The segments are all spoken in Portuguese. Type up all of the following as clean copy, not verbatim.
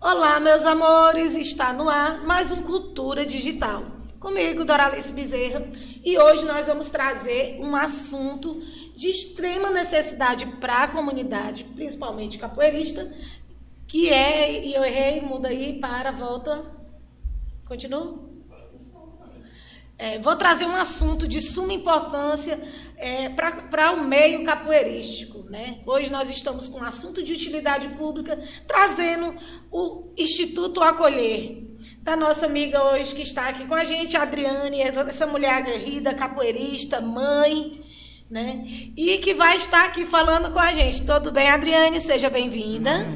Olá, meus amores, está no ar mais um Cultura Digital. Comigo, Doralice Bezerra, e hoje nós vamos trazer um assunto de extrema necessidade para a comunidade, principalmente capoeirista, que é, e eu errei, muda aí, para, volta, continua? Vou trazer um assunto de suma importância para o meio capoeirístico, né? Hoje nós estamos com um assunto de utilidade pública, trazendo o Instituto Acolher, da nossa amiga hoje que está aqui com a gente, a Adriane, essa mulher aguerrida, capoeirista, mãe, né? E que vai estar aqui falando com a gente. Tudo bem, Adriane? Seja bem-vinda.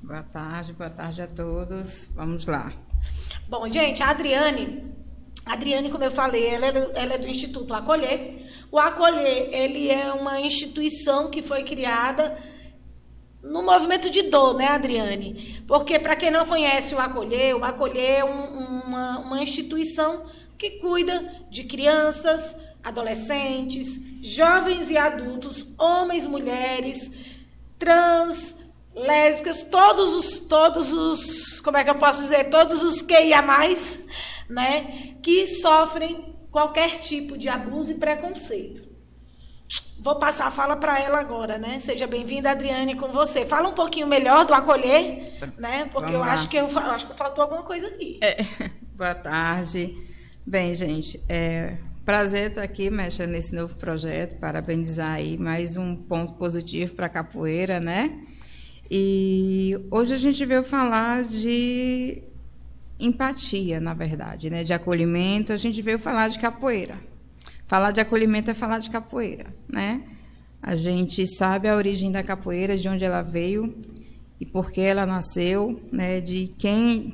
Boa tarde a todos. Vamos lá. Bom, gente, a Adriane, como eu falei, ela é do Instituto Acolher. O Acolher, ele é uma instituição que foi criada no movimento de dor, né, Adriane? Porque, para quem não conhece o Acolher é uma instituição que cuida de crianças, adolescentes, jovens e adultos, homens, mulheres, trans, lésbicas, todos os, como é que eu posso dizer, todos os QIA+, né, que sofrem qualquer tipo de abuso e preconceito. Vou passar a fala para ela agora, né? Seja bem-vinda, Adriane, com você. Fala um pouquinho melhor do Acolher, né? Porque eu acho que faltou alguma coisa aqui. Boa tarde. Bem, gente, prazer estar aqui mexendo nesse novo projeto, parabenizar aí mais um ponto positivo para a capoeira, né? E hoje a gente veio falar de empatia, na verdade, né? De acolhimento, a gente veio falar de capoeira. Falar de acolhimento é falar de capoeira, né? A gente sabe a origem da capoeira, de onde ela veio e por que ela nasceu, né?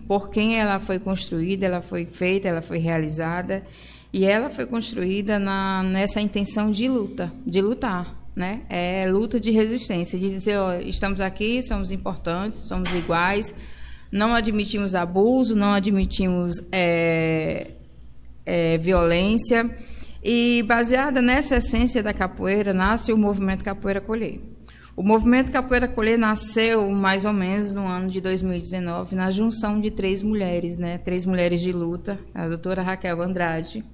Por quem ela foi construída, ela foi feita, ela foi realizada, e ela foi construída nessa intenção de lutar, né? É luta de resistência, de dizer, ó, estamos aqui, somos importantes, somos iguais, não admitimos abuso, não admitimos violência. E, baseada nessa essência da capoeira, nasce o movimento Capoeira Acolher. O movimento Capoeira Acolher nasceu mais ou menos no ano de 2019, na junção de 3 mulheres, né? 3 mulheres de luta, a doutora Raquel Andrade,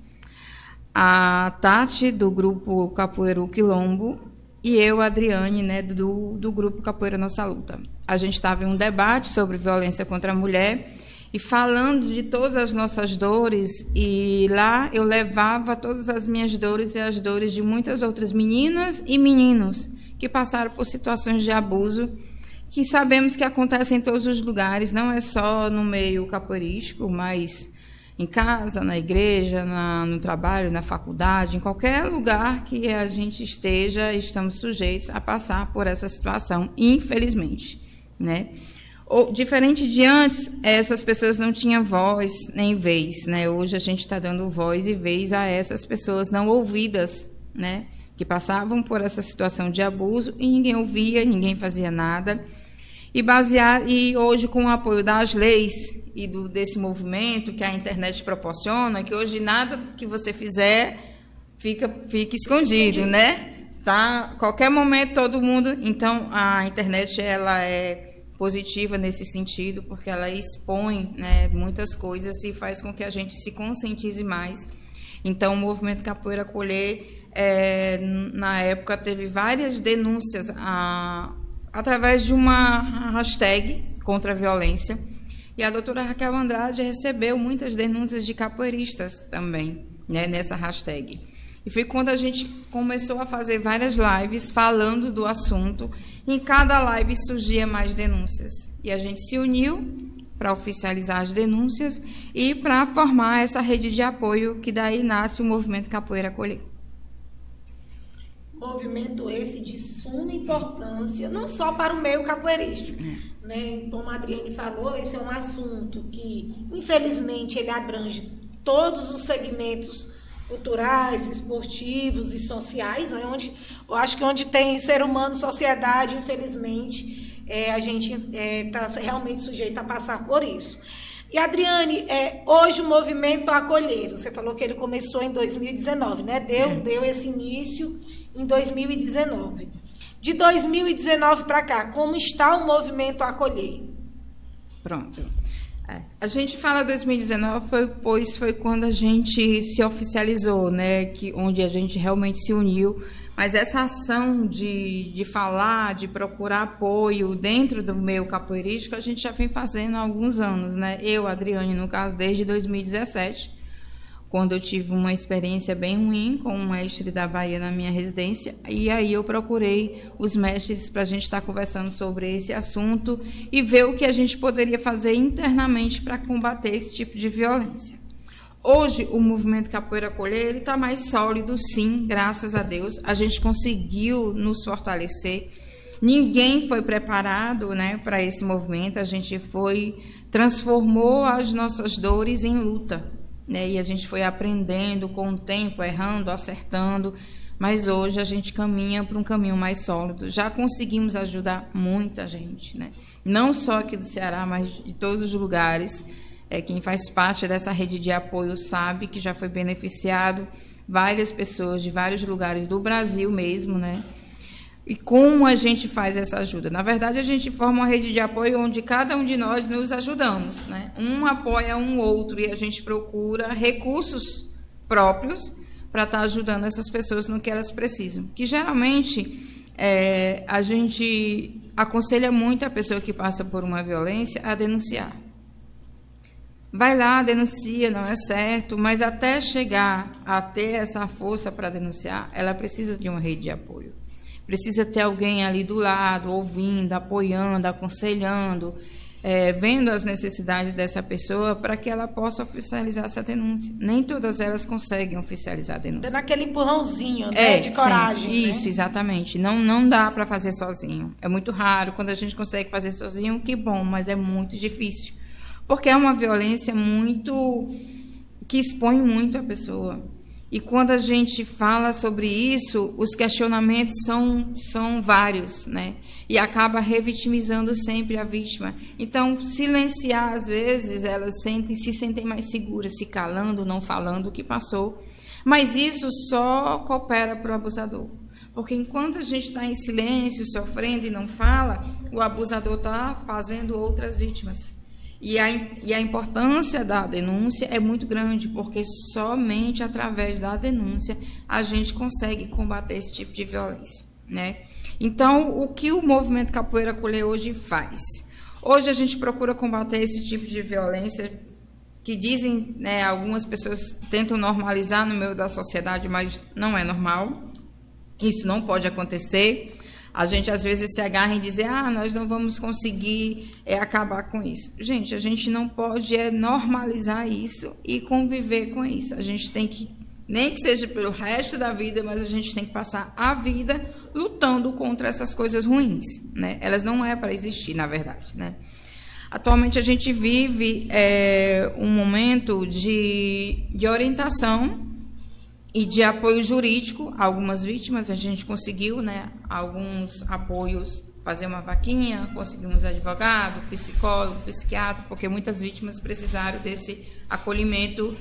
a Tati, do grupo Capoeiro Quilombo, e eu, Adriane, né, do grupo Capoeira Nossa Luta. A gente estava em um debate sobre violência contra a mulher e falando de todas as nossas dores, e lá eu levava todas as minhas dores e as dores de muitas outras meninas e meninos que passaram por situações de abuso, que sabemos que acontecem em todos os lugares, não é só no meio capoeirístico, mas em casa, na igreja, no trabalho, na faculdade, em qualquer lugar que a gente esteja, estamos sujeitos a passar por essa situação, infelizmente, né? Diferente de antes, essas pessoas não tinham voz nem vez, né? Hoje a gente está dando voz e vez a essas pessoas não ouvidas, né? Que passavam por essa situação de abuso e ninguém ouvia, ninguém fazia nada. E hoje, com o apoio das leis e desse movimento que a internet proporciona, que hoje nada que você fizer fica escondido, né? Tá? Qualquer momento, todo mundo... Então, a internet, ela é positiva nesse sentido, porque ela expõe, né, muitas coisas e faz com que a gente se conscientize mais. Então, o movimento Capoeira Acolher, na época, teve várias denúncias através de uma hashtag contra a violência, e a doutora Raquel Andrade recebeu muitas denúncias de capoeiristas também, né, nessa hashtag. E foi quando a gente começou a fazer várias lives falando do assunto. Em cada live surgia mais denúncias. E a gente se uniu para oficializar as denúncias e para formar essa rede de apoio, que daí nasce o movimento Capoeira Acolher. Movimento esse de suma importância, não só para o meio capoeirístico, né? Como a Adriane falou, esse é um assunto que, infelizmente, ele abrange todos os segmentos culturais, esportivos e sociais, né? Eu acho que onde tem ser humano, sociedade, infelizmente, a gente está realmente sujeito a passar por isso. E, Adriane, hoje o movimento Acolher, você falou que ele começou em 2019, né? Deu esse início em 2019. De 2019 para cá, como está o movimento Acolher? Pronto. A gente fala 2019 pois foi quando a gente se oficializou, né? Onde a gente realmente se uniu. Mas essa ação de falar, de procurar apoio dentro do meio capoeirístico, a gente já vem fazendo há alguns anos, né? Eu, Adriane, no caso, desde 2017, quando eu tive uma experiência bem ruim com um mestre da Bahia na minha residência, e aí eu procurei os mestres para a gente estar conversando sobre esse assunto e ver o que a gente poderia fazer internamente para combater esse tipo de violência. Hoje, o movimento Capoeira Acolher está mais sólido, sim, graças a Deus. A gente conseguiu nos fortalecer. Ninguém foi preparado, né, para esse movimento. A gente transformou as nossas dores em luta. Né, e a gente foi aprendendo com o tempo, errando, acertando, mas hoje a gente caminha para um caminho mais sólido. Já conseguimos ajudar muita gente, né? Não só aqui do Ceará, mas de todos os lugares. Quem faz parte dessa rede de apoio sabe que já foi beneficiado várias pessoas de vários lugares do Brasil mesmo, né? E como a gente faz essa ajuda? Na verdade, a gente forma uma rede de apoio onde cada um de nós nos ajudamos, né? Um apoia um outro e a gente procura recursos próprios para estar ajudando essas pessoas no que elas precisam. Que, geralmente, a gente aconselha muito a pessoa que passa por uma violência a denunciar. Vai lá, denuncia, não é certo, mas até chegar a ter essa força para denunciar, ela precisa de uma rede de apoio. Precisa ter alguém ali do lado, ouvindo, apoiando, aconselhando, vendo as necessidades dessa pessoa para que ela possa oficializar essa denúncia. Nem todas elas conseguem oficializar a denúncia. Dando aquele empurrãozinho, né, de coragem. Sim, isso, né? Exatamente. Não dá para fazer sozinho. É muito raro. Quando a gente consegue fazer sozinho, que bom, mas é muito difícil. Porque é uma violência que expõe muito a pessoa. E quando a gente fala sobre isso, os questionamentos são vários, né? E acaba revitimizando sempre a vítima. Então, silenciar, às vezes, elas se sentem mais seguras, se calando, não falando o que passou. Mas isso só coopera para o abusador. Porque enquanto a gente está em silêncio, sofrendo e não fala, o abusador está fazendo outras vítimas. E a importância da denúncia é muito grande, porque somente através da denúncia a gente consegue combater esse tipo de violência, né? Então, o que o movimento Capoeira Acolher hoje faz? Hoje a gente procura combater esse tipo de violência que dizem, né, algumas pessoas tentam normalizar no meio da sociedade, mas não é normal. Isso não pode acontecer. A gente, às vezes, se agarra em dizer, nós não vamos conseguir acabar com isso. Gente, a gente não pode normalizar isso e conviver com isso. A gente tem que, nem que seja pelo resto da vida, mas a gente tem que passar a vida lutando contra essas coisas ruins, né? Elas não é para existir, na verdade, né? Atualmente, a gente vive um momento de orientação e de apoio jurídico a algumas vítimas. A gente conseguiu, né, alguns apoios, fazer uma vaquinha, conseguimos advogado, psicólogo, psiquiatra, porque muitas vítimas precisaram desse acolhimento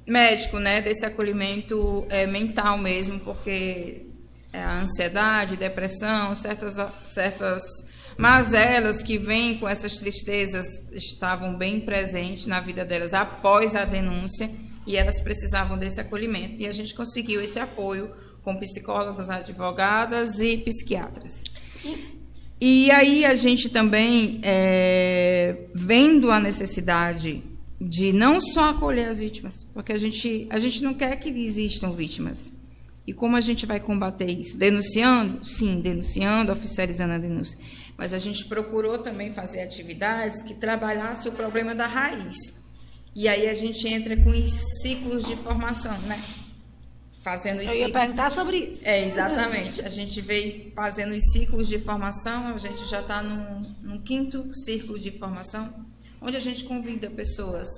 médico, né, desse acolhimento mental mesmo, porque a ansiedade, depressão, certas mazelas que vêm com essas tristezas estavam bem presentes na vida delas após a denúncia. E elas precisavam desse acolhimento. E a gente conseguiu esse apoio com psicólogos, advogadas e psiquiatras. E aí a gente também, vendo a necessidade de não só acolher as vítimas, porque a gente não quer que existam vítimas. E como a gente vai combater isso? Denunciando? Sim, denunciando, oficializando a denúncia. Mas a gente procurou também fazer atividades que trabalhassem o problema da raiz. E aí a gente entra com os ciclos de formação, né? Eu ia perguntar sobre isso. Exatamente. A gente veio fazendo os ciclos de formação, a gente já está no 5º círculo de formação, onde a gente convida pessoas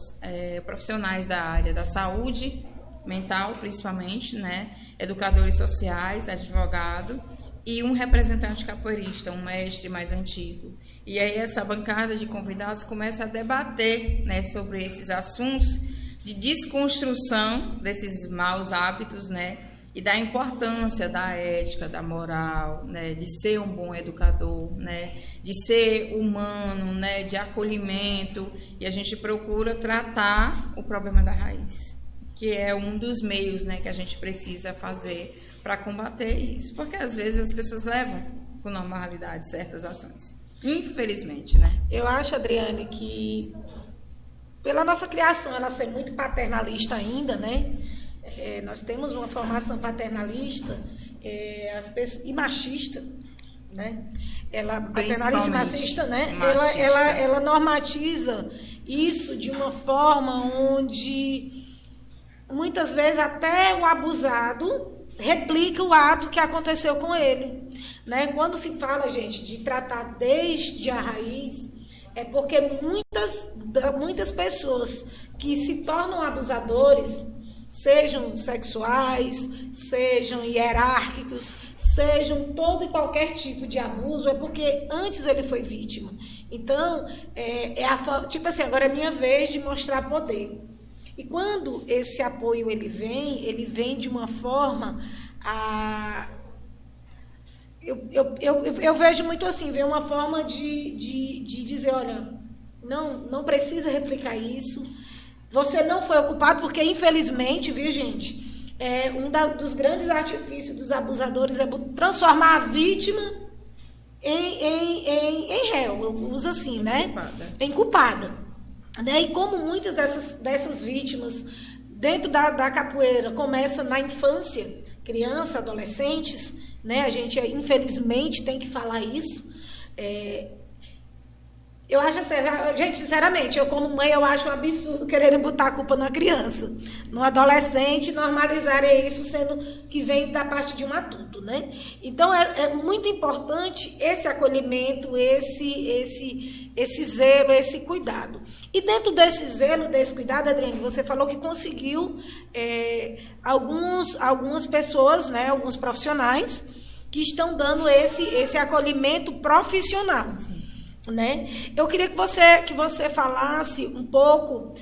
profissionais da área da saúde mental, principalmente, né? Educadores sociais, advogado, e um representante capoeirista, um mestre mais antigo. E aí essa bancada de convidados começa a debater, né, sobre esses assuntos de desconstrução desses maus hábitos, né, e da importância da ética, da moral, né, de ser um bom educador, né, de ser humano, né, de acolhimento, e a gente procura tratar o problema da raiz, que é um dos meios, né, que a gente precisa fazer para combater isso, porque às vezes as pessoas levam com normalidade certas ações, infelizmente, né? Eu acho, Adriane, que pela nossa criação ela ser muito paternalista ainda, né? Nós temos uma formação paternalista e machista, né? Ela paternalista e machista, né? Ela normatiza isso de uma forma onde muitas vezes até o abusado replica o ato que aconteceu com ele, né? Quando se fala, gente, de tratar desde a raiz, é porque muitas pessoas que se tornam abusadores, sejam sexuais, sejam hierárquicos, sejam todo e qualquer tipo de abuso, é porque antes ele foi vítima. Então, tipo assim, agora é minha vez de mostrar poder. E quando esse apoio ele vem de uma forma eu vejo muito assim, vem uma forma de dizer, olha, não precisa replicar isso, você não foi ocupado, porque infelizmente, viu, gente, dos grandes artifícios dos abusadores é transformar a vítima em réu, eu uso assim, né? Em culpada. Né? E como muitas dessas vítimas dentro da capoeira começa na infância, criança, adolescentes, né? A gente infelizmente tem que falar isso. Eu acho, gente, sinceramente, eu como mãe, eu acho um absurdo quererem botar a culpa na criança, no adolescente, normalizarem isso, sendo que vem da parte de um adulto, né? Então, é muito importante esse acolhimento, esse zelo, esse cuidado. E dentro desse zelo, desse cuidado, Adriane, você falou que conseguiu algumas pessoas, né, alguns profissionais, que estão dando esse acolhimento profissional. Sim. Né? Eu queria que você falasse um pouco,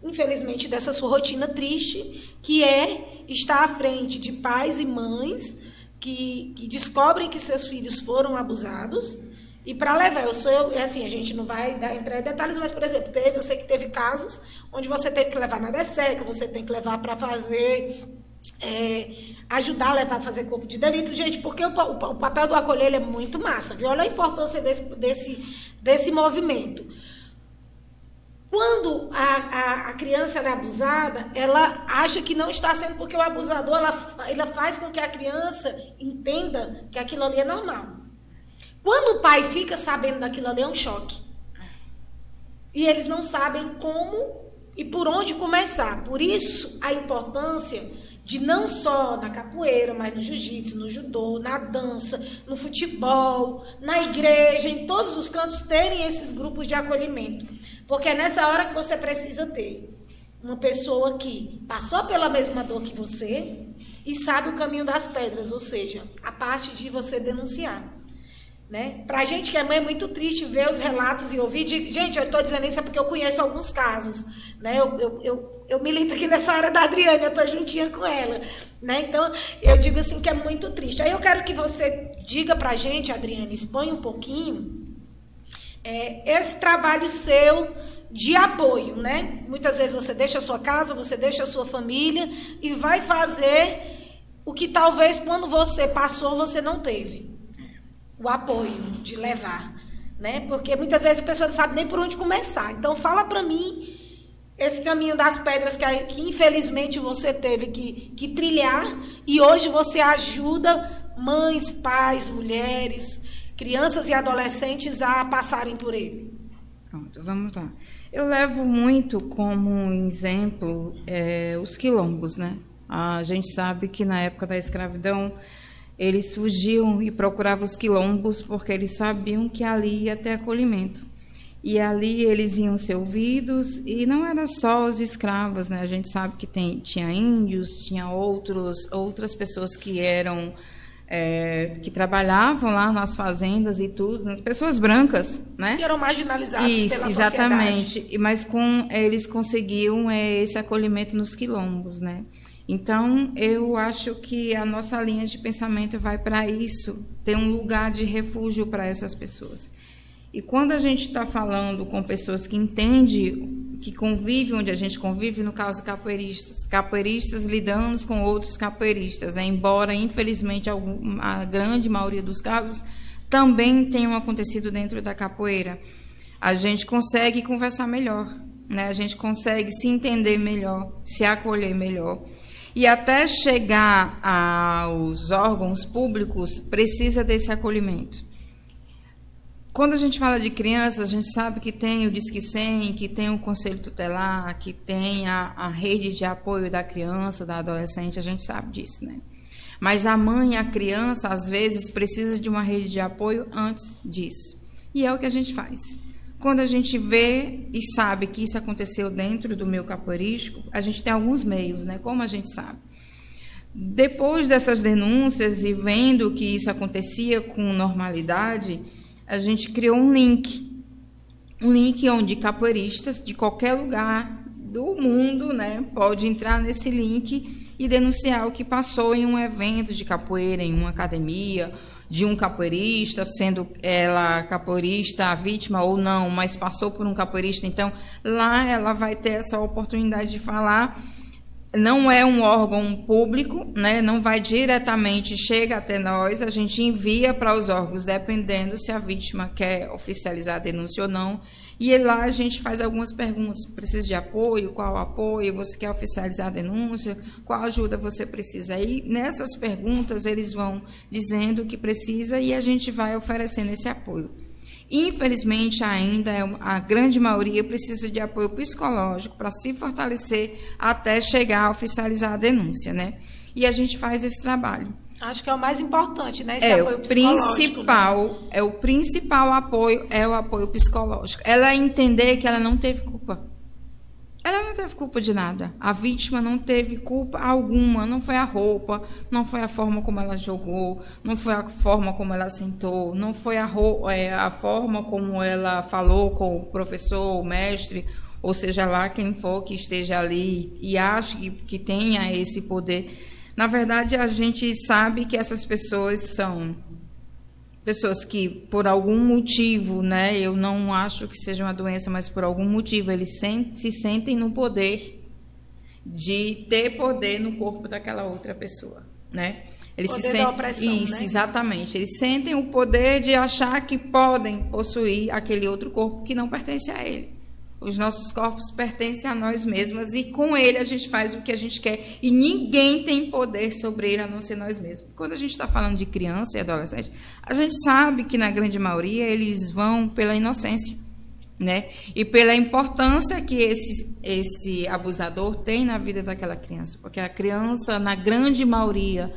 infelizmente, dessa sua rotina triste, que é estar à frente de pais e mães que descobrem que seus filhos foram abusados, e para levar, assim, a gente não vai entrar em detalhes, mas, por exemplo, eu sei que teve casos onde você teve que levar na DSECA, você tem que levar para fazer... ajudar a levar a fazer corpo de delito, gente, porque o papel do acolher ele é muito massa, viu? Olha a importância desse movimento. Quando a criança é abusada, ela acha que não está sendo, porque o abusador ela faz com que a criança entenda que aquilo ali é normal. Quando o pai fica sabendo daquilo ali, é um choque. E eles não sabem como e por onde começar. Por isso, a importância de não só na capoeira, mas no jiu-jitsu, no judô, na dança, no futebol, na igreja, em todos os cantos, terem esses grupos de acolhimento. Porque é nessa hora que você precisa ter uma pessoa que passou pela mesma dor que você e sabe o caminho das pedras, ou seja, a parte de você denunciar. Né? Pra gente que é mãe, é muito triste ver os relatos e ouvir. Gente, eu estou dizendo isso porque eu conheço alguns casos. Né? Eu milito aqui nessa área da Adriane, eu estou juntinha com ela. Né? Então, eu digo assim que é muito triste. Aí eu quero que você diga pra gente, Adriane, exponha um pouquinho esse trabalho seu de apoio. Né? Muitas vezes você deixa a sua casa, você deixa a sua família e vai fazer o que talvez quando você passou, você não teve. O apoio de levar, né? Porque muitas vezes a pessoa não sabe nem por onde começar. Então, fala para mim esse caminho das pedras que infelizmente você teve que trilhar e hoje você ajuda mães, pais, mulheres, crianças e adolescentes a passarem por ele. Pronto, vamos lá. Eu levo muito como exemplo os quilombos, né? A gente sabe que na época da escravidão eles fugiam e procuravam os quilombos porque eles sabiam que ali ia ter acolhimento. E ali eles iam ser ouvidos, e não era só os escravos, né? A gente sabe que tinha índios, tinha outras pessoas que eram que trabalhavam lá nas fazendas e tudo, as pessoas brancas, né? Que eram marginalizadas pela exatamente. sociedade. Mas eles conseguiam esse acolhimento nos quilombos, né? Então, eu acho que a nossa linha de pensamento vai para isso, ter um lugar de refúgio para essas pessoas. E quando a gente está falando com pessoas que entendem, que convivem onde a gente convive, no caso capoeiristas lidando com outros capoeiristas, né? Embora, infelizmente, a grande maioria dos casos também tenham acontecido dentro da capoeira, a gente consegue conversar melhor, né? A gente consegue se entender melhor, se acolher melhor. E até chegar aos órgãos públicos, precisa desse acolhimento. Quando a gente fala de crianças, a gente sabe que tem o Disque 100, que tem o Conselho Tutelar, que tem a rede de apoio da criança, da adolescente, a gente sabe disso, né? Mas a mãe e a criança, às vezes, precisa de uma rede de apoio antes disso. E é o que a gente faz. Quando a gente vê e sabe que isso aconteceu dentro do meio capoeirístico, a gente tem alguns meios, né? Como a gente sabe. Depois dessas denúncias e vendo que isso acontecia com normalidade, a gente criou um link onde capoeiristas de qualquer lugar do mundo, né, pode entrar nesse link e denunciar o que passou em um evento de capoeira, em uma academia, de um capoeirista, sendo ela capoeirista, a vítima ou não, mas passou por um capoeirista. Então, lá ela vai ter essa oportunidade de falar. Não é um órgão público, né? Não vai diretamente, chega até nós, a gente envia para os órgãos, dependendo se a vítima quer oficializar a denúncia ou não. E lá a gente faz algumas perguntas. Precisa de apoio? Qual apoio? Você quer oficializar a denúncia? Qual ajuda você precisa? E nessas perguntas eles vão dizendo o que precisa e a gente vai oferecendo esse apoio. Infelizmente, ainda a grande maioria precisa de apoio psicológico para se fortalecer até chegar a oficializar a denúncia, né? E a gente faz esse trabalho. Acho que é o mais importante, né? Esse apoio psicológico. O principal apoio é o apoio psicológico. Ela entender que ela não teve culpa. Ela não teve culpa de nada. A vítima não teve culpa alguma. Não foi a roupa, não foi a forma como ela jogou, não foi a forma como ela sentou, não foi a forma como ela falou com o professor, o mestre, ou seja lá quem for que esteja ali e ache que tenha esse poder. Na verdade, a gente sabe que essas pessoas são pessoas que, por algum motivo, né, eu não acho que seja uma doença, mas por algum motivo, eles se sentem no poder de ter poder no corpo daquela outra pessoa, né? Eles poder se sentem, da opressão, isso, né? Exatamente. Eles sentem o poder de achar que podem possuir aquele outro corpo que não pertence a ele. Os nossos corpos pertencem a nós mesmos e com ele a gente faz o que a gente quer e ninguém tem poder sobre ele a não ser nós mesmos. Quando a gente está falando de criança e adolescente, a gente sabe que na grande maioria eles vão pela inocência, né? E pela importância que esse abusador tem na vida daquela criança, porque a criança, na grande maioria,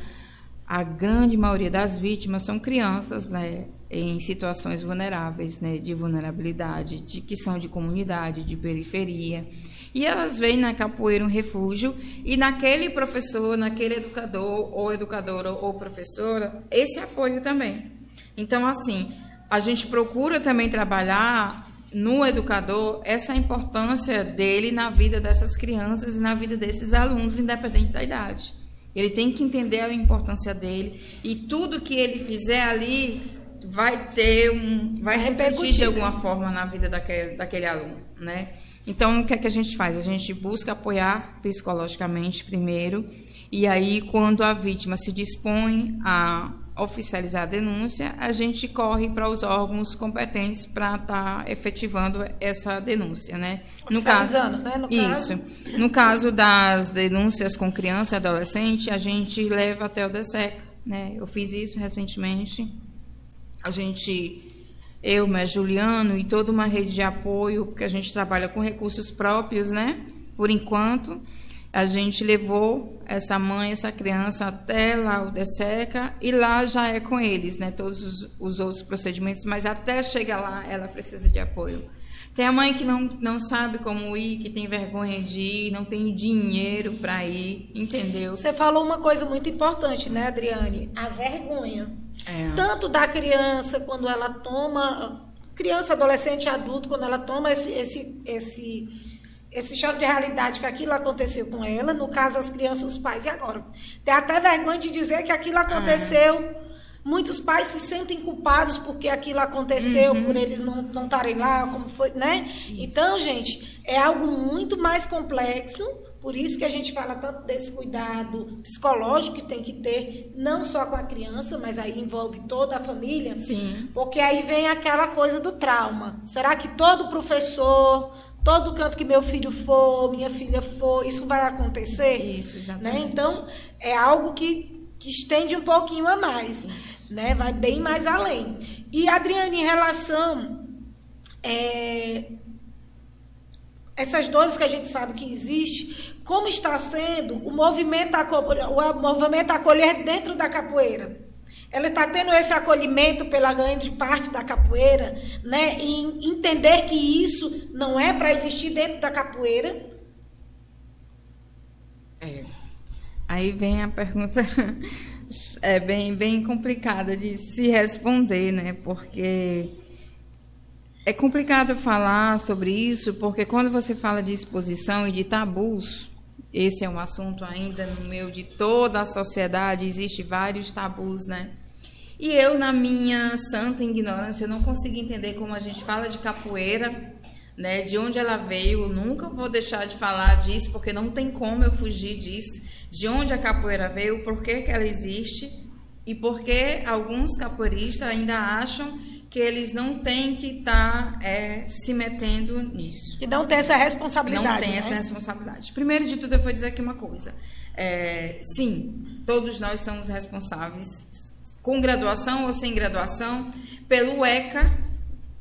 a grande maioria das vítimas são crianças, né, em situações vulneráveis, né, de vulnerabilidade, que são de comunidade, de periferia. E elas veem na capoeira um refúgio e naquele professor, naquele educador ou educadora ou professora, esse apoio também. Então, assim, a gente procura também trabalhar no educador essa importância dele na vida dessas crianças e na vida desses alunos, independente da idade. Ele tem que entender a importância dele e tudo que ele fizer ali vai refletir de alguma forma na vida daquele aluno, né? Então, o que é que a gente faz? A gente busca apoiar psicologicamente primeiro e aí, quando a vítima se dispõe a oficializar a denúncia, a gente corre para os órgãos competentes para estar efetivando essa denúncia, né? Oficializando, né? No caso das denúncias com criança e adolescente, a gente leva até o DSECA, né? Eu fiz isso recentemente. Eu, Juliano e toda uma rede de apoio, porque a gente trabalha com recursos próprios, né? Por enquanto, a gente levou essa mãe, essa criança até lá o DSECA e lá já é com eles, né? Todos os outros procedimentos, mas até chegar lá ela precisa de apoio. Tem a mãe que não sabe como ir, que tem vergonha de ir, não tem dinheiro para ir, entendeu? Você falou uma coisa muito importante, né, Adriane? A vergonha. Tanto da criança, quando ela toma... Criança, adolescente, adulto, quando ela toma esse esse choque de realidade que aquilo aconteceu com ela, no caso as crianças, os pais, e agora? Tem até vergonha de dizer que aquilo aconteceu. Muitos pais se sentem culpados porque aquilo aconteceu, por eles não estarem lá, como foi, né? Isso. Então, gente, é algo muito mais complexo, por isso que a gente fala tanto desse cuidado psicológico que tem que ter, não só com a criança, mas aí envolve toda a família. Sim. Porque aí vem aquela coisa do trauma. Será que todo professor, todo canto que meu filho for, minha filha for, isso vai acontecer? Isso, exatamente. Né? Então, é algo que estende um pouquinho a mais, né? Vai bem mais além. E, Adriane, em relação essas dores que a gente sabe que existe, como está sendo o movimento acolher dentro da capoeira? Ela está tendo esse acolhimento pela grande parte da capoeira, né? E entender que isso não é para existir dentro da capoeira. Aí vem a pergunta bem complicada de se responder, né? Porque é complicado falar sobre isso, porque quando você fala de exposição e de tabus, esse é um assunto ainda no meio de toda a sociedade, existe vários tabus, né? E eu, na minha santa ignorância, eu não consigo entender como a gente fala de capoeira, né, de onde ela veio. Eu nunca vou deixar de falar disso, porque não tem como eu fugir disso, de onde a capoeira veio, por que ela existe, e por que alguns capoeiristas ainda acham que eles não têm que estar se metendo nisso. Que não tem essa responsabilidade. Não tem essa responsabilidade. Primeiro de tudo, eu vou dizer aqui uma coisa. Sim, todos nós somos responsáveis, com graduação ou sem graduação, pelo ECA,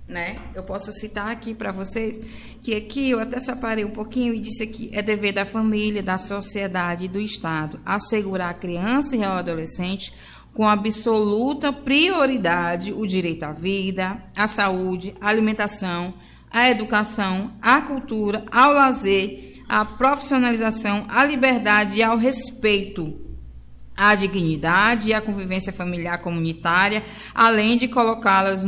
né? Eu posso citar aqui para vocês que aqui eu até separei um pouquinho e disse aqui: é dever da família, da sociedade e do Estado assegurar a criança e ao adolescente com absoluta prioridade o direito à vida, à saúde, à alimentação, à educação, à cultura, ao lazer, à profissionalização, à liberdade e ao respeito, à dignidade e à convivência familiar comunitária, além de colocá-las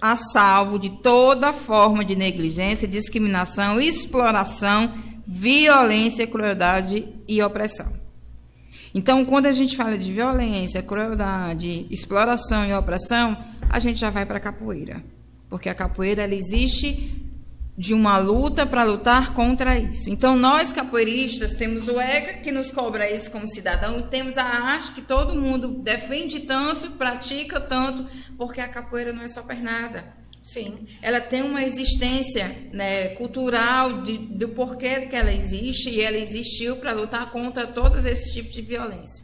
a salvo de toda forma de negligência, discriminação, exploração, violência, crueldade e opressão. Então, quando a gente fala de violência, crueldade, exploração e opressão, a gente já vai para a capoeira. Porque a capoeira ela existe de uma luta para lutar contra isso. Então, nós capoeiristas temos o ECA, que nos cobra isso como cidadão, e temos a arte que todo mundo defende tanto, pratica tanto, porque a capoeira não é só pernada. Sim. Ela tem uma existência, né, cultural do porquê que ela existe, e ela existiu para lutar contra todos esses tipos de violência.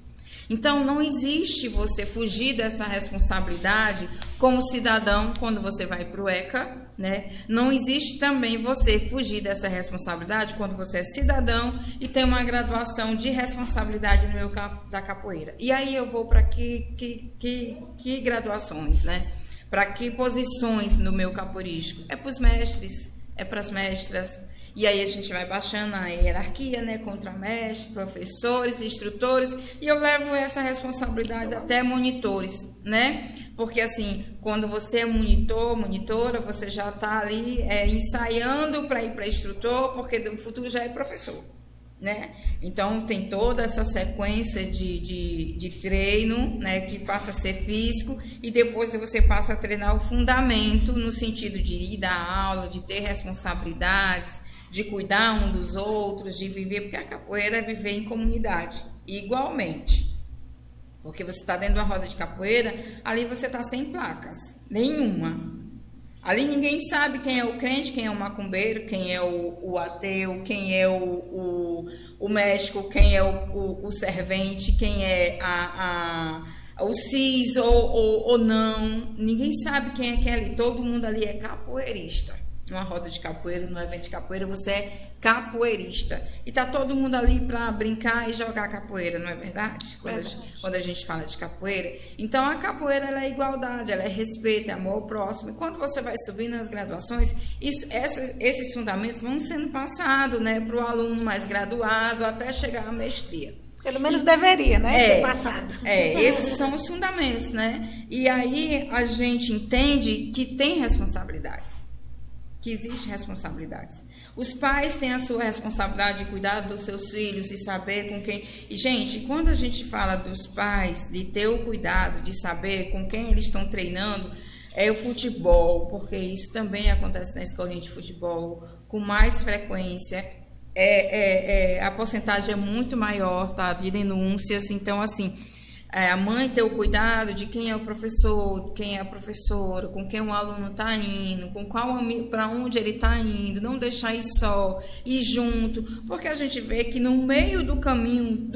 Então, não existe você fugir dessa responsabilidade como cidadão quando você vai para o ECA, né? Não existe também você fugir dessa responsabilidade quando você é cidadão e tem uma graduação de responsabilidade no meio da capoeira. E aí eu vou para que graduações, né? Para que posições no meio capoeirístico? É para os mestres, é para as mestras. E aí a gente vai baixando a hierarquia, né? Contramestres, professores, instrutores. E eu levo essa responsabilidade até monitores, né? Porque, assim, quando você é monitora, você já está ali ensaiando para ir para instrutor, porque no futuro já é professor, né? Então, tem toda essa sequência de treino, né, que passa a ser físico, e depois você passa a treinar o fundamento, no sentido de ir dar aula, de ter responsabilidades, de cuidar um dos outros, de viver, porque a capoeira é viver em comunidade, igualmente. Porque você está dentro de uma roda de capoeira, ali você está sem placas, nenhuma. Ali ninguém sabe quem é o crente, quem é o macumbeiro, quem é o ateu, quem é o médico, quem é o servente, quem é o cis ou não. Ninguém sabe quem é ali. Todo mundo ali é capoeirista. Numa roda de capoeira, num evento de capoeira, você é capoeirista. E tá todo mundo ali para brincar e jogar capoeira, não é verdade? Quando a gente fala de capoeira. Então, a capoeira ela é igualdade, ela é respeito, é amor ao próximo. E quando você vai subir nas graduações, esses fundamentos vão sendo passados, né, para o aluno mais graduado até chegar à mestria. Pelo menos deveria, né? Ser passado. Esses são os fundamentos, né? E aí a gente entende que tem responsabilidades. que existem responsabilidades. Os pais têm a sua responsabilidade de cuidar dos seus filhos e saber com quem... E, gente, quando a gente fala dos pais, de ter o cuidado, de saber com quem eles estão treinando, é o futebol, porque isso também acontece na escolinha de futebol, com mais frequência. A porcentagem é muito maior, tá, de denúncias. Então, assim... a mãe ter o cuidado de quem é o professor, quem é a professora, com quem o aluno está indo, com qual amigo, para onde ele está indo, não deixar ir só, ir junto, porque a gente vê que no meio do caminho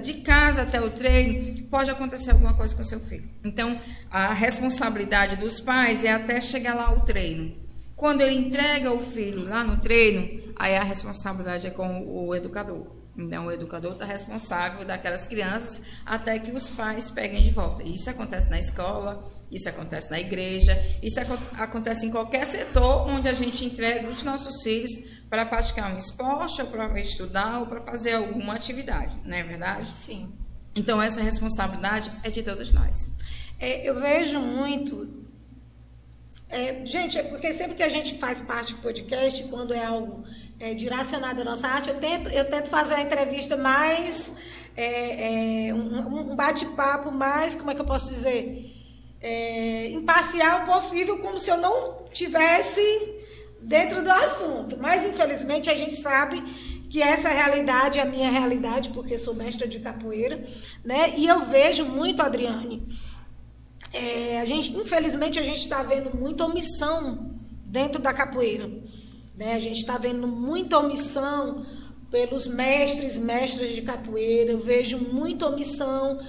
de casa até o treino pode acontecer alguma coisa com o seu filho. Então, a responsabilidade dos pais é até chegar lá ao treino. Quando ele entrega o filho lá no treino, aí a responsabilidade é com o educador. Então, o educador está responsável daquelas crianças até que os pais peguem de volta. Isso acontece na escola, isso acontece na igreja, isso acontece em qualquer setor onde a gente entrega os nossos filhos para praticar um esporte, ou para estudar, ou para fazer alguma atividade, não é verdade? Sim. Então, essa responsabilidade é de todos nós. Eu vejo muito... gente, porque sempre que a gente faz parte do podcast, quando é algo direcionado à nossa arte, eu tento fazer a entrevista mais, um bate-papo mais, como é que eu posso dizer, imparcial possível, como se eu não tivesse dentro do assunto. Mas, infelizmente, a gente sabe que essa realidade é a minha realidade, porque sou mestra de capoeira, né? E eu vejo muito, Adriane, infelizmente, a gente está vendo muita omissão dentro da capoeira, né? A gente está vendo muita omissão pelos mestras de capoeira. Eu vejo muita omissão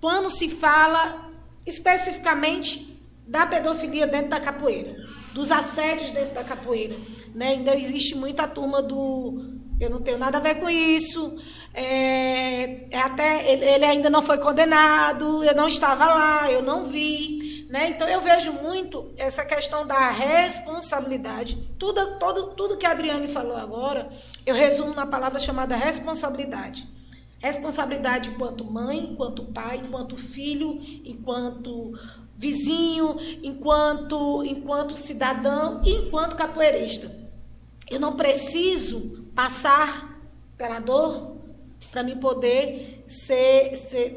quando se fala especificamente da pedofilia dentro da capoeira, dos assédios dentro da capoeira, né? Ainda existe muita turma do... eu não tenho nada a ver com isso, até ele ainda não foi condenado, eu não estava lá, eu não vi, né? Então eu vejo muito essa questão da responsabilidade. Tudo que a Adriane falou agora, eu resumo na palavra chamada responsabilidade. Responsabilidade enquanto mãe, enquanto pai, enquanto filho, enquanto vizinho, enquanto cidadão e enquanto capoeirista. Eu não preciso passar pela dor para me poder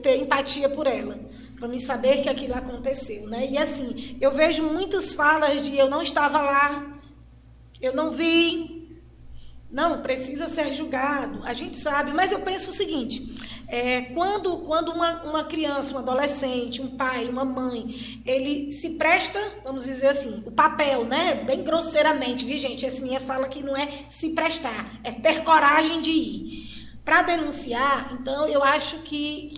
ter empatia por ela, para me saber que aquilo aconteceu, né? E assim, eu vejo muitas falas de eu não estava lá, eu não vi, não, precisa ser julgado, a gente sabe, mas eu penso o seguinte, quando uma criança, um adolescente, um pai, uma mãe, ele se presta, vamos dizer assim, o papel, né, bem grosseiramente, viu, gente, essa minha fala aqui não é se prestar, é ter coragem de ir, para denunciar. Então eu acho que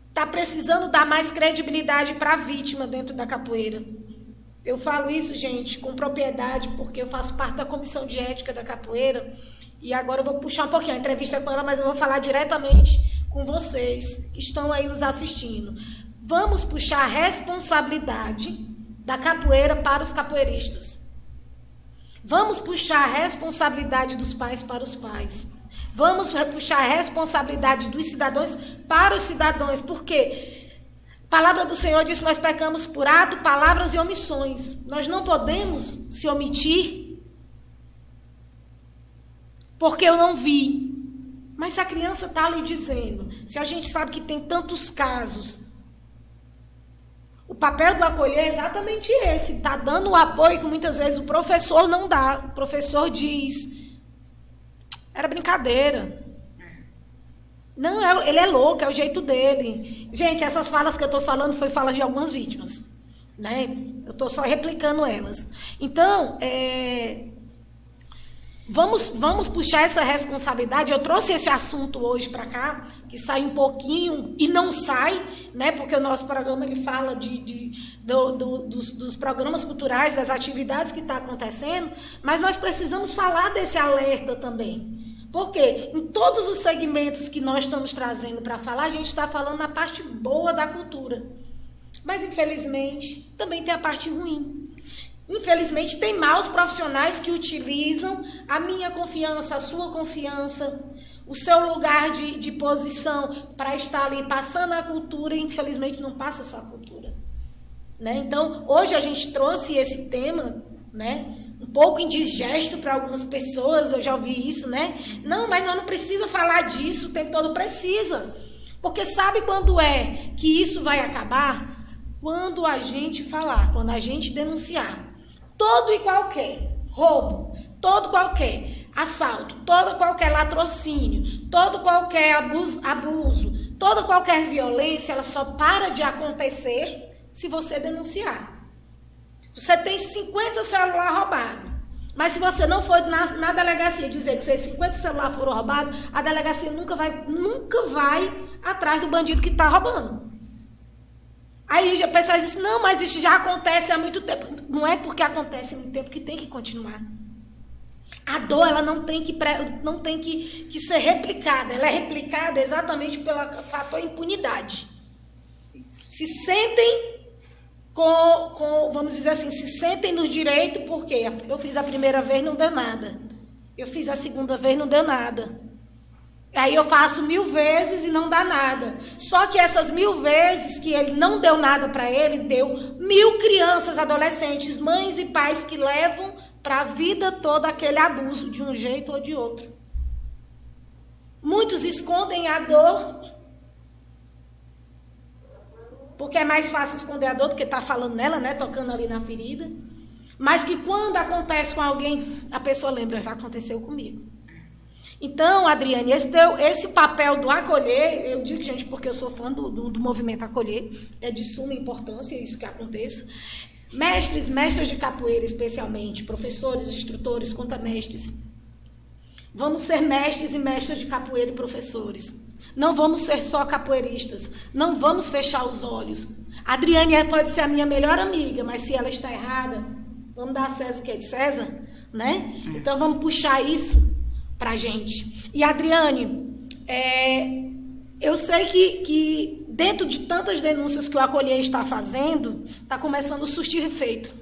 está precisando dar mais credibilidade para a vítima dentro da capoeira. Eu falo isso, gente, com propriedade, porque eu faço parte da comissão de ética da capoeira. E agora eu vou puxar um pouquinho a entrevista com ela, mas eu vou falar diretamente com vocês que estão aí nos assistindo. Vamos puxar a responsabilidade da capoeira para os capoeiristas. Vamos puxar a responsabilidade dos pais para os pais. Vamos puxar a responsabilidade dos cidadãos para os cidadãos. Por quê? A palavra do Senhor diz que nós pecamos por ato, palavras e omissões. Nós não podemos se omitir porque eu não vi. Mas se a criança está ali dizendo, se a gente sabe que tem tantos casos, o papel do acolher é exatamente esse. Está dando o apoio que muitas vezes o professor não dá. O professor diz, era brincadeira. Não, ele é louco, é o jeito dele. Gente, essas falas que eu estou falando foi falas de algumas vítimas, né? Eu estou só replicando elas. Então, vamos puxar essa responsabilidade. Eu trouxe esse assunto hoje para cá, que sai um pouquinho e não sai, né? Porque o nosso programa ele fala dos programas culturais, das atividades que estão acontecendo, mas nós precisamos falar desse alerta também. Porque em todos os segmentos que nós estamos trazendo para falar, a gente está falando na parte boa da cultura. Mas, infelizmente, também tem a parte ruim. Infelizmente, tem maus profissionais que utilizam a minha confiança, a sua confiança, o seu lugar de posição para estar ali passando a cultura e, infelizmente, não passa só a cultura. Né? Então, hoje a gente trouxe esse tema, né? Um pouco indigesto para algumas pessoas, eu já ouvi isso, né? Não, mas nós não precisa falar disso o tempo todo, precisa. Porque sabe quando é que isso vai acabar? Quando a gente falar, quando a gente denunciar todo e qualquer roubo, todo qualquer assalto, todo qualquer latrocínio, todo qualquer abuso, toda qualquer violência, ela só para de acontecer se você denunciar. Você tem 50 celulares roubados, mas se você não for na delegacia dizer que esses 50 celulares foram roubados, a delegacia nunca vai atrás do bandido que está roubando. Aí a pessoa diz, não, mas isso já acontece há muito tempo. Não é porque acontece há muito tempo que tem que continuar. A dor, ela não tem que ser replicada. Ela é replicada exatamente pelo fator impunidade. Se sentem vamos dizer assim, se sentem no direito, porque eu fiz a primeira vez, não deu nada. Eu fiz a segunda vez, não deu nada. Aí eu faço 1000 vezes e não dá nada. Só que essas 1000 vezes que ele não deu nada para ele, deu 1000 crianças, adolescentes, mães e pais que levam para a vida toda aquele abuso, de um jeito ou de outro. Muitos escondem a dor, porque é mais fácil esconder a dor do que estar falando nela, né, tocando ali na ferida. Mas que quando acontece com alguém, a pessoa lembra, já aconteceu comigo. Então, Adriane, esse papel do acolher, eu digo, gente, porque eu sou fã do movimento acolher, é de suma importância isso que aconteça. Mestras de capoeira, especialmente, professores, instrutores, contamestres. Vamos ser mestres e mestras de capoeira e professores. Não vamos ser só capoeiristas. Não vamos fechar os olhos. A Adriane pode ser a minha melhor amiga, mas se ela está errada, vamos dar a César o que é de César, né? Então, vamos puxar isso para a gente. E, Adriane, eu sei que dentro de tantas denúncias que o Acolher está fazendo, está começando a surtir efeito.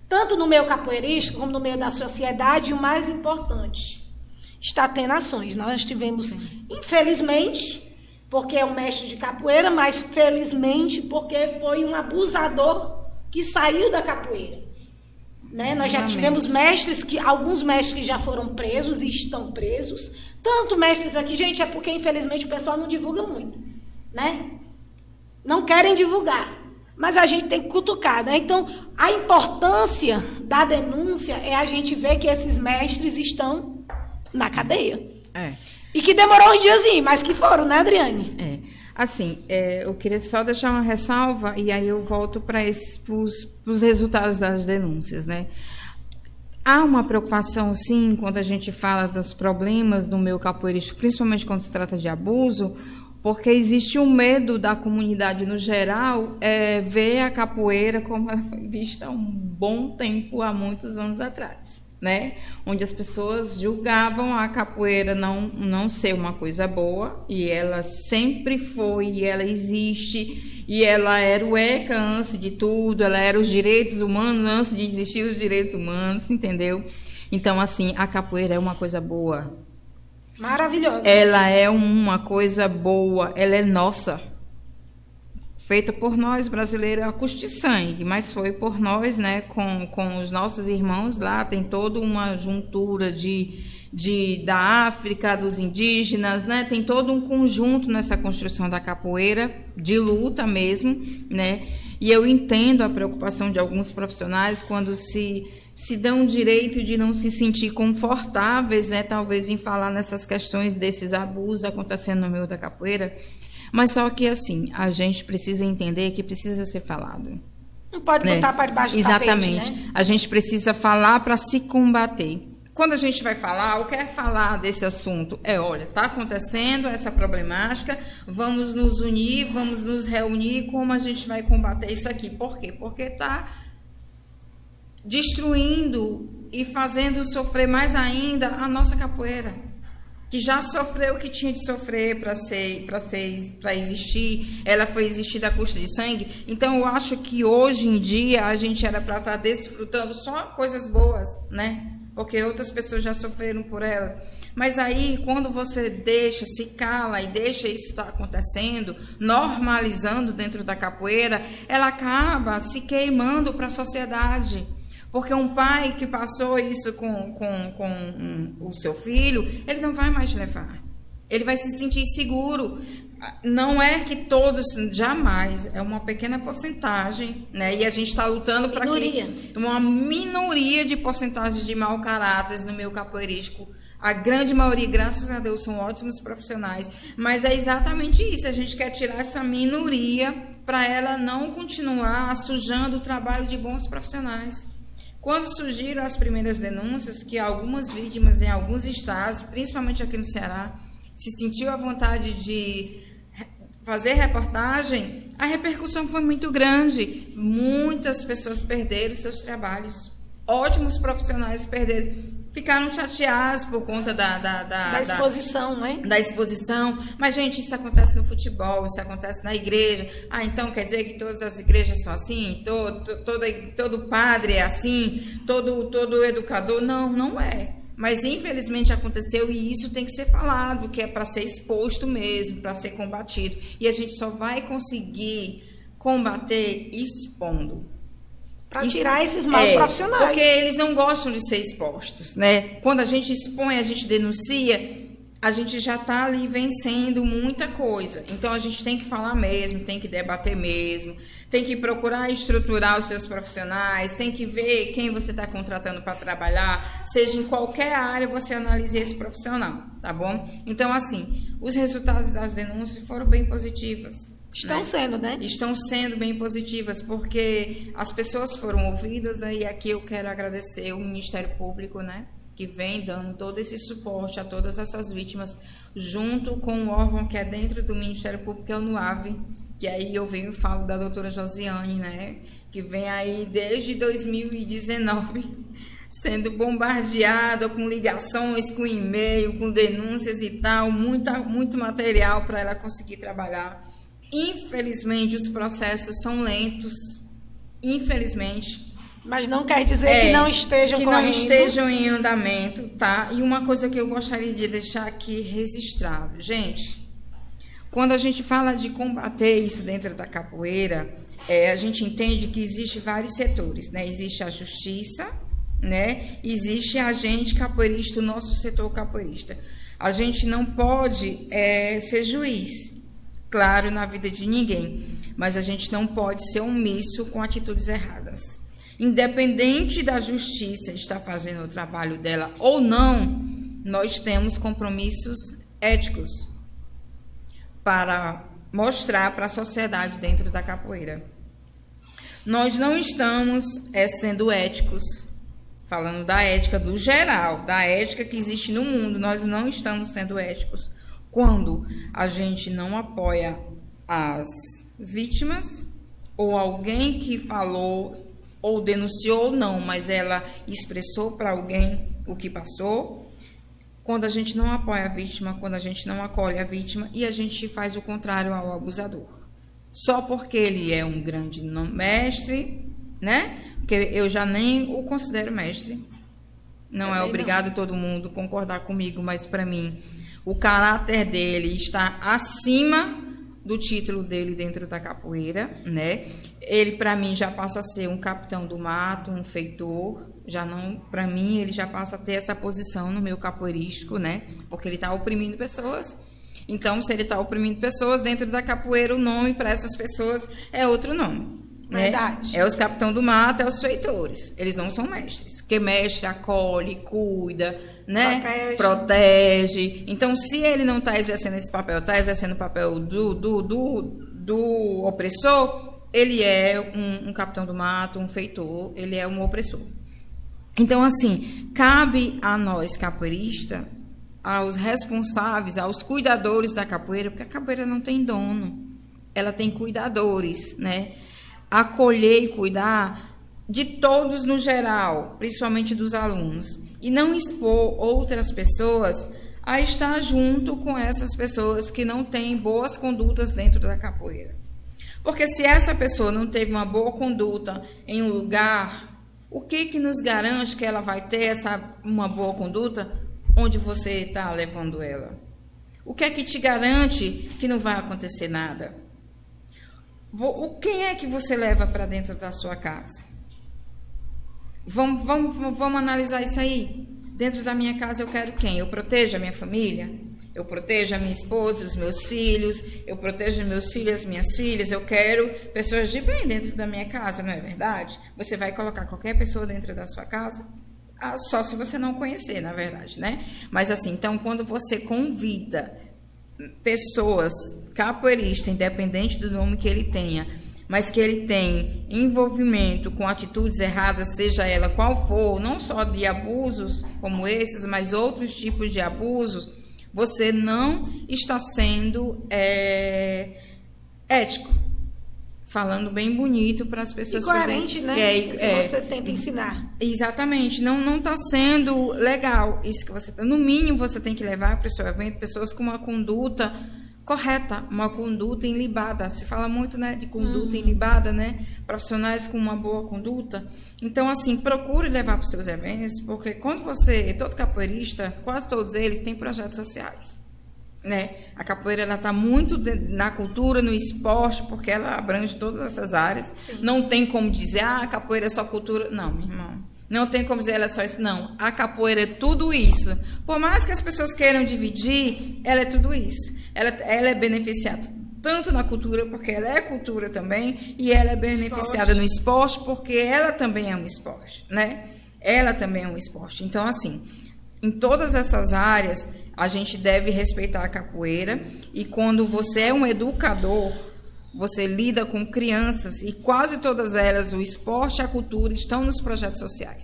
Tanto no meio capoeirista, como no meio da sociedade, e o mais importante, está tendo ações. Nós tivemos, infelizmente, porque é um mestre de capoeira, mas felizmente porque foi um abusador que saiu da capoeira. Né? Nós já tivemos alguns mestres que já foram presos e estão presos. Tanto mestres aqui, gente, é porque infelizmente o pessoal não divulga muito, né? Não querem divulgar, mas a gente tem que cutucar, né? Então, a importância da denúncia é a gente ver que esses mestres estão na cadeia. E que demorou uns diazinhos, mas que foram, né, Adriane? Assim, eu queria só deixar uma ressalva e aí eu volto para os resultados das denúncias, né? Há uma preocupação, sim, quando a gente fala dos problemas no meio capoeirista, principalmente quando se trata de abuso, porque existe um medo da comunidade no geral ver a capoeira como ela foi vista há um bom tempo, há muitos anos atrás. Né? Onde as pessoas julgavam a capoeira não ser uma coisa boa, e ela sempre foi, e ela existe, e ela era o ECA antes de tudo, ela era os direitos humanos antes de existir os direitos humanos, entendeu? Então, assim, a capoeira é uma coisa boa. Maravilhosa. Ela é uma coisa boa, ela é nossa. Feita por nós, brasileiros, a custo de sangue, mas foi por nós, né, com os nossos irmãos lá, tem toda uma juntura da África, dos indígenas, né, tem todo um conjunto nessa construção da capoeira, de luta mesmo, né, e eu entendo a preocupação de alguns profissionais quando se dão o direito de não se sentir confortáveis, né, talvez em falar nessas questões desses abusos acontecendo no meio da capoeira. Mas só que, assim, a gente precisa entender que precisa ser falado. Não pode botar para debaixo do tapete, exatamente. Né? A gente precisa falar para se combater. Quando a gente vai falar ou quer falar desse assunto, olha, está acontecendo essa problemática, vamos nos unir, vamos nos reunir, como a gente vai combater isso aqui? Por quê? Porque está destruindo e fazendo sofrer mais ainda a nossa capoeira, que já sofreu o que tinha de sofrer para existir, ela foi existir a custo de sangue. Então, eu acho que hoje em dia a gente era para estar desfrutando só coisas boas, né? Porque outras pessoas já sofreram por elas. Mas aí, quando você se cala e deixa isso estar acontecendo, normalizando dentro da capoeira, ela acaba se queimando para a sociedade. Porque um pai que passou isso com o seu filho, ele não vai mais levar. Ele vai se sentir seguro. Não é que todos, jamais, é uma pequena porcentagem, né? E a gente está lutando para que uma minoria de porcentagem de mau caráter no meio capoeirístico. A grande maioria, graças a Deus, são ótimos profissionais, mas é exatamente isso, a gente quer tirar essa minoria para ela não continuar sujando o trabalho de bons profissionais. Quando surgiram as primeiras denúncias, que algumas vítimas em alguns estados, principalmente aqui no Ceará, se sentiu à vontade de fazer reportagem, a repercussão foi muito grande. Muitas pessoas perderam seus trabalhos. Ótimos profissionais ficaram chateados por conta da exposição, né? Da exposição. Mas, gente, isso acontece no futebol, isso acontece na igreja. Então quer dizer que todas as igrejas são assim? Todo padre é assim? Todo educador? Não, não é. Mas, infelizmente, aconteceu e isso tem que ser falado, que é para ser exposto mesmo, para ser combatido. E a gente só vai conseguir combater expondo. Para tirar esses maus profissionais. Porque eles não gostam de ser expostos, né? Quando a gente expõe, a gente denuncia, a gente já está ali vencendo muita coisa. Então, a gente tem que falar mesmo, tem que debater mesmo, tem que procurar estruturar os seus profissionais, tem que ver quem você está contratando para trabalhar, seja em qualquer área, você analise esse profissional, tá bom? Então, assim, os resultados das denúncias foram bem positivos. Estão sendo, né? Estão sendo bem positivas, porque as pessoas foram ouvidas, e aqui eu quero agradecer o Ministério Público, né? Que vem dando todo esse suporte a todas essas vítimas, junto com o órgão que é dentro do Ministério Público, que é o NUAV, que aí eu venho e falo da doutora Josiane, né? Que vem aí desde 2019, sendo bombardeada com ligações, com e-mail, com denúncias e tal, muito material para ela conseguir trabalhar. Infelizmente, os processos são lentos, infelizmente. Mas não quer dizer que não estejam correndo. Que não estejam em andamento, tá? E uma coisa que eu gostaria de deixar aqui registrado. Gente, quando a gente fala de combater isso dentro da capoeira, a gente entende que existe vários setores, né? Existe a justiça, né? Existe a gente capoeirista, o nosso setor capoeirista. A gente não pode ser juiz, claro, na vida de ninguém, mas a gente não pode ser omisso com atitudes erradas. Independente da justiça estar fazendo o trabalho dela ou não, nós temos compromissos éticos para mostrar para a sociedade dentro da capoeira. Nós não estamos sendo éticos, falando da ética do geral, da ética que existe no mundo, nós não estamos sendo éticos quando a gente não apoia as vítimas ou alguém que falou ou denunciou, não, mas ela expressou para alguém o que passou, quando a gente não apoia a vítima, quando a gente não acolhe a vítima e a gente faz o contrário ao abusador. Só porque ele é um grande mestre, né? Porque eu já nem o considero mestre. Não é obrigado todo mundo concordar comigo, mas para mim o caráter dele está acima do título dele dentro da capoeira, né? Ele, para mim, já passa a ser um capitão do mato, um feitor. Já não, para mim, ele já passa a ter essa posição no meio capoeirístico, né? Porque ele está oprimindo pessoas. Então, se ele está oprimindo pessoas, dentro da capoeira, o nome para essas pessoas é outro nome. Verdade. Né? É os capitão do mato, é os feitores. Eles não são mestres. Porque mestre acolhe, cuida, né? Protege. Então, se ele não está exercendo esse papel, está exercendo o papel do opressor, ele é um capitão do mato, um feitor, ele é um opressor. Então, assim, cabe a nós, capoeiristas, aos responsáveis, aos cuidadores da capoeira, porque a capoeira não tem dono, ela tem cuidadores, né? Acolher e cuidar de todos no geral, principalmente dos alunos, e não expor outras pessoas a estar junto com essas pessoas que não têm boas condutas dentro da capoeira. Porque se essa pessoa não teve uma boa conduta em um lugar, o que nos garante que ela vai ter uma boa conduta onde você está levando ela? O que é que te garante que não vai acontecer nada? Quem é que você leva para dentro da sua casa? Vamos analisar isso aí. Dentro da minha casa eu quero quem? Eu protejo a minha família? Eu protejo a minha esposa, os meus filhos, eu protejo meus filhos, as minhas filhas, eu quero pessoas de bem dentro da minha casa, não é verdade? Você vai colocar qualquer pessoa dentro da sua casa? Só se você não conhecer, na verdade, né? Mas assim, então, quando você convida pessoas capoeiristas, independente do nome que ele tenha, mas que ele tem envolvimento com atitudes erradas, seja ela qual for, não só de abusos como esses, mas outros tipos de abusos, você não está sendo ético, falando bem bonito para as pessoas. E coerente, né? Que você tenta ensinar. Exatamente, não está sendo legal isso que você está. No mínimo, você tem que levar para o seu evento pessoas com uma conduta correta, uma conduta ilibada. Se fala muito, né, de conduta ilibada, né? Profissionais com uma boa conduta. Então, assim, procure levar para os seus eventos, porque quando todo capoeirista, quase todos eles têm projetos sociais, né? A capoeira, ela está muito na cultura, no esporte, porque ela abrange todas essas áreas. Sim. Não tem como dizer, a capoeira é só cultura. Não, meu irmão. Não tem como dizer ela é só isso. Não, a capoeira é tudo isso. Por mais que as pessoas queiram dividir, ela é tudo isso. Ela é beneficiada tanto na cultura, porque ela é cultura também, e ela é beneficiada no esporte, porque ela também é um esporte, né? Ela também é um esporte. Então, assim, em todas essas áreas, a gente deve respeitar a capoeira, e quando você é um educador, você lida com crianças, e quase todas elas, o esporte e a cultura, estão nos projetos sociais,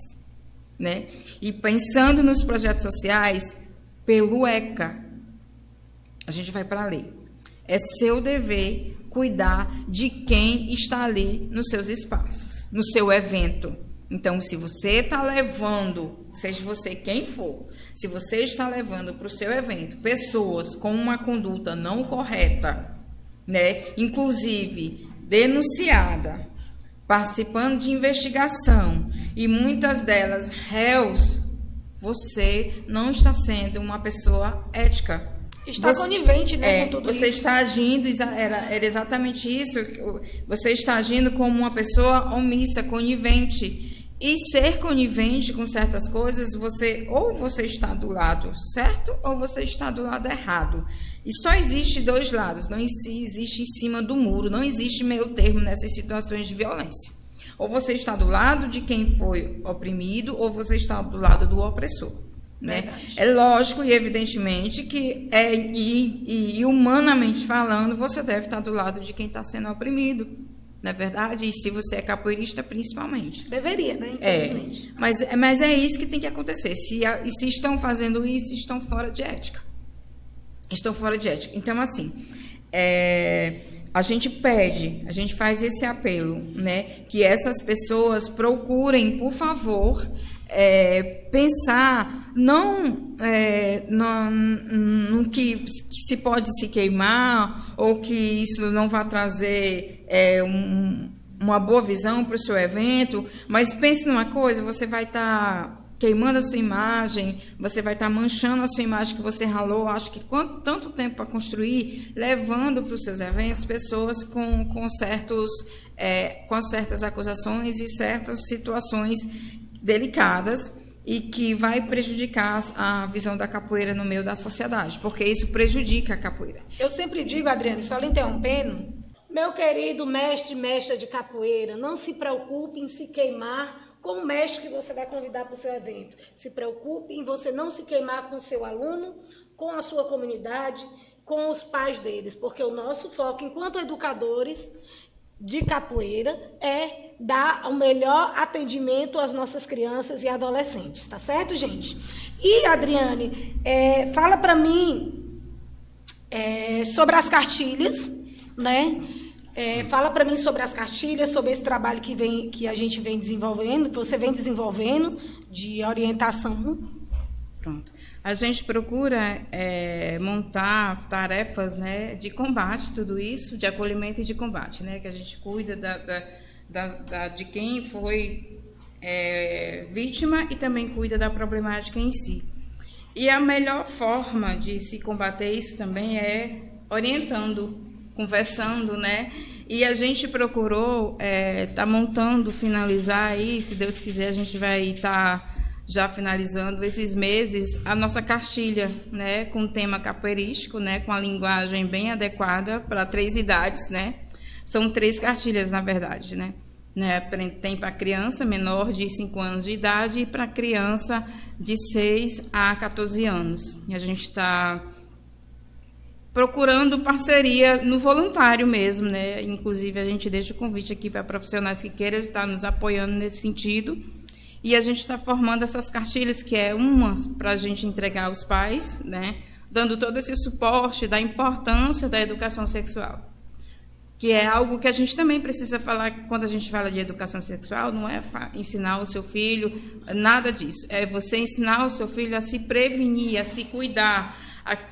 né? E pensando nos projetos sociais, pelo ECA, a gente vai para a lei. É seu dever cuidar de quem está ali nos seus espaços, no seu evento. Então, se você está levando, seja você quem for, se você está levando para o seu evento pessoas com uma conduta não correta, né, inclusive denunciada, participando de investigação, e muitas delas réus, você não está sendo uma pessoa ética. Está conivente, né, com tudo você isso. Está agindo, era exatamente isso, você está agindo como uma pessoa omissa, conivente. E ser conivente com certas coisas, você está do lado certo ou você está do lado errado. E só existe dois lados, não existe em cima do muro, não existe meio termo nessas situações de violência. Ou você está do lado de quem foi oprimido, ou você está do lado do opressor. Né? É lógico e evidentemente que e humanamente falando, você deve estar do lado de quem está sendo oprimido, não é verdade? E se você é capoeirista, principalmente. Deveria, né? Infelizmente. Mas é isso que tem que acontecer. Se estão fazendo isso, estão fora de ética. Estão fora de ética. Então, assim, a gente faz esse apelo, né? Que essas pessoas procurem, por favor, pensar não no que se pode se queimar, ou que isso não vai trazer uma boa visão para o seu evento, mas pense numa coisa: você vai estar queimando a sua imagem, você vai estar manchando a sua imagem que você ralou, acho que tanto tempo para construir, levando para os seus eventos pessoas com certas acusações e certas situações delicadas, e que vai prejudicar a visão da capoeira no meio da sociedade, porque isso prejudica a capoeira. Eu sempre digo, Adriane, só lhe interrompendo, meu querido mestre e mestra de capoeira, não se preocupe em se queimar com o mestre que você vai convidar para o seu evento. Se preocupe em você não se queimar com o seu aluno, com a sua comunidade, com os pais deles, porque o nosso foco, enquanto educadores de capoeira, é dar o melhor atendimento às nossas crianças e adolescentes, tá certo, gente? E, Adriane, fala para mim sobre as cartilhas, né? Fala para mim sobre as cartilhas, sobre esse trabalho que a gente vem desenvolvendo, que você vem desenvolvendo, de orientação. Pronto. A gente procura montar tarefas, né, de combate, tudo isso, de acolhimento e de combate, né, que a gente cuida de quem foi vítima e também cuida da problemática em si. E a melhor forma de se combater isso também é orientando conversando, né? E a gente procurou tá montando, finalizar aí, se Deus quiser, a gente vai estar já finalizando esses meses a nossa cartilha, né, com tema capoeirístico, né, com a linguagem bem adequada para 3 idades, né? São 3 cartilhas, na verdade, né? Tem para criança menor de 5 anos de idade e para criança de 6 a 14 anos. E a gente está procurando parceria no voluntário mesmo, né? Inclusive, a gente deixa o convite aqui para profissionais que queiram estar nos apoiando nesse sentido. E a gente está formando essas cartilhas, que é uma para a gente entregar aos pais, né? Dando todo esse suporte da importância da educação sexual, que é algo que a gente também precisa falar quando a gente fala de educação sexual. Não é ensinar o seu filho, nada disso. É você ensinar o seu filho a se prevenir, a se cuidar,